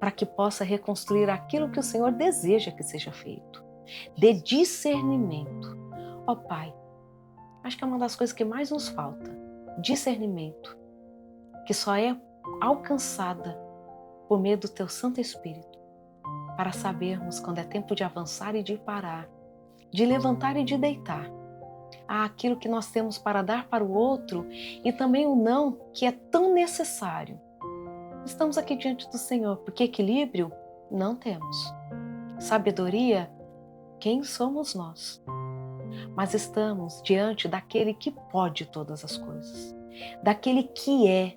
para que possa reconstruir aquilo que o Senhor deseja que seja feito. Dê discernimento. Ó Pai, acho que é uma das coisas que mais nos falta, discernimento, que só é alcançada por meio do Teu Santo Espírito, para sabermos quando é tempo de avançar e de parar, de levantar e de deitar. Aquilo que nós temos para dar para o outro e também o não que é tão necessário. Estamos aqui diante do Senhor, porque equilíbrio não temos. Sabedoria, quem somos nós? Mas estamos diante daquele que pode todas as coisas, daquele que é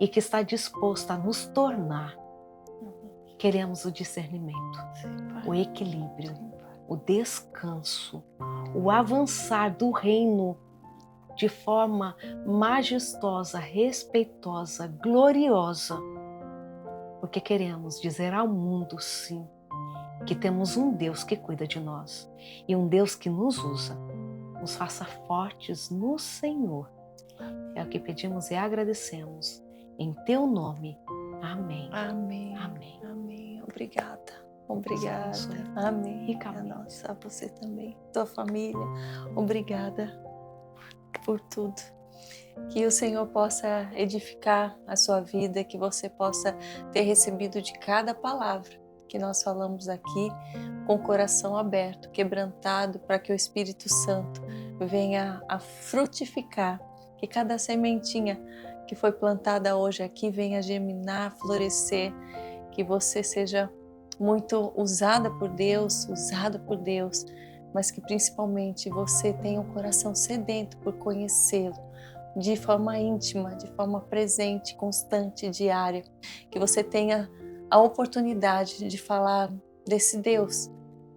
e que está disposto a nos tornar. Queremos o discernimento, o equilíbrio, o descanso, o avançar do reino de forma majestosa, respeitosa, gloriosa, porque queremos dizer ao mundo, sim, que temos um Deus que cuida de nós e um Deus que nos usa, nos faça fortes no Senhor. É o que pedimos e agradecemos. Em Teu nome. Amém. Amém. Amém. Amém. Obrigada. Obrigada. Amém. Ricamente. A nossa, a você também, tua família. Obrigada por tudo. Que o Senhor possa edificar a sua vida, que você possa ter recebido de cada palavra que nós falamos aqui, com o coração aberto, quebrantado, para que o Espírito Santo venha a frutificar, que cada sementinha que foi plantada hoje aqui venha germinar, florescer, que você seja muito usada por Deus, usado por Deus, mas que principalmente você tenha um coração sedento por conhecê-lo de forma íntima, de forma presente, constante, diária, que você tenha a oportunidade de falar desse Deus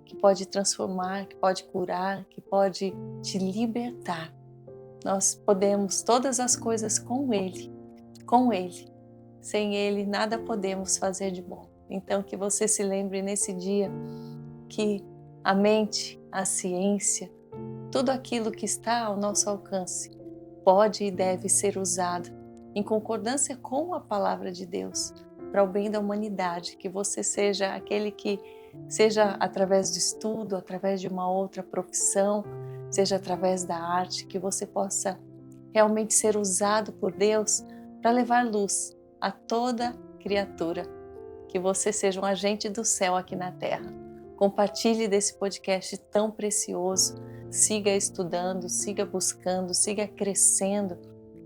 que pode transformar, que pode curar, que pode te libertar. Nós podemos todas as coisas com Ele, com Ele. Sem Ele nada podemos fazer de bom. Então que você se lembre nesse dia que a mente, a ciência, tudo aquilo que está ao nosso alcance pode e deve ser usado em concordância com a palavra de Deus para o bem da humanidade, que você seja aquele que seja através do estudo, através de uma outra profissão, seja através da arte, que você possa realmente ser usado por Deus para levar luz a toda criatura, que você seja um agente do céu aqui na terra. Compartilhe desse podcast tão precioso, siga estudando, siga buscando, siga crescendo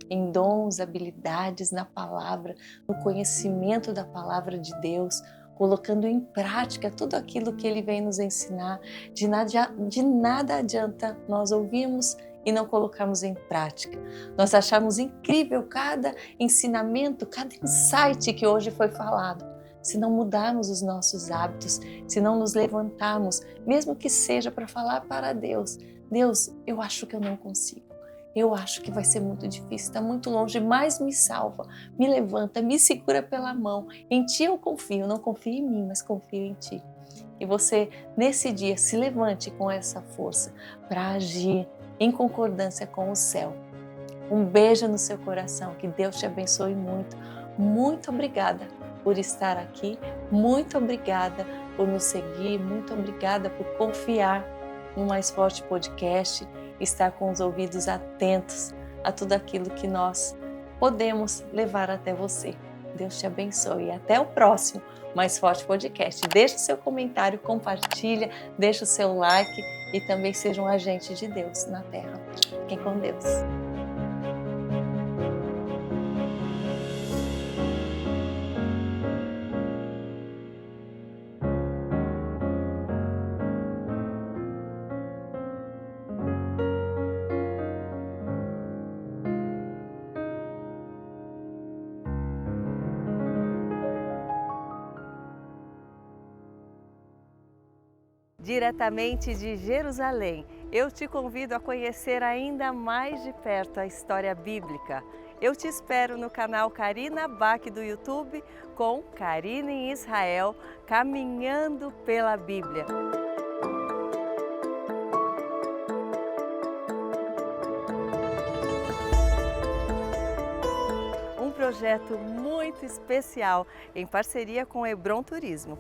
em dons, habilidades na palavra, no conhecimento da palavra de Deus. colocando em prática tudo aquilo que Ele vem nos ensinar. De nada adianta nós ouvirmos e não colocarmos em prática. Nós achamos incrível cada ensinamento, cada insight que hoje foi falado. Se não mudarmos os nossos hábitos, se não nos levantarmos, mesmo que seja para falar para Deus, Deus, eu acho que eu não consigo. Eu acho que vai ser muito difícil, está muito longe, mas me salva, me levanta, me segura pela mão. Em Ti eu confio, não confio em mim, mas confio em Ti. E você, nesse dia, se levante com essa força para agir em concordância com o céu. Um beijo no seu coração, que Deus te abençoe muito. Muito obrigada por estar aqui, muito obrigada por nos seguir, muito obrigada por confiar no Mais Forte Podcast, estar com os ouvidos atentos a tudo aquilo que nós podemos levar até você. Deus te abençoe e até o próximo Mais Forte Podcast. Deixe o seu comentário, compartilha, deixe o seu like e também seja um agente de Deus na Terra. Fiquem com Deus. Diretamente de Jerusalém, eu te convido a conhecer ainda mais de perto a história bíblica. Eu te espero no canal Karina Bach do YouTube com Karina em Israel, caminhando pela Bíblia. Um projeto muito especial em parceria com Hebron Turismo.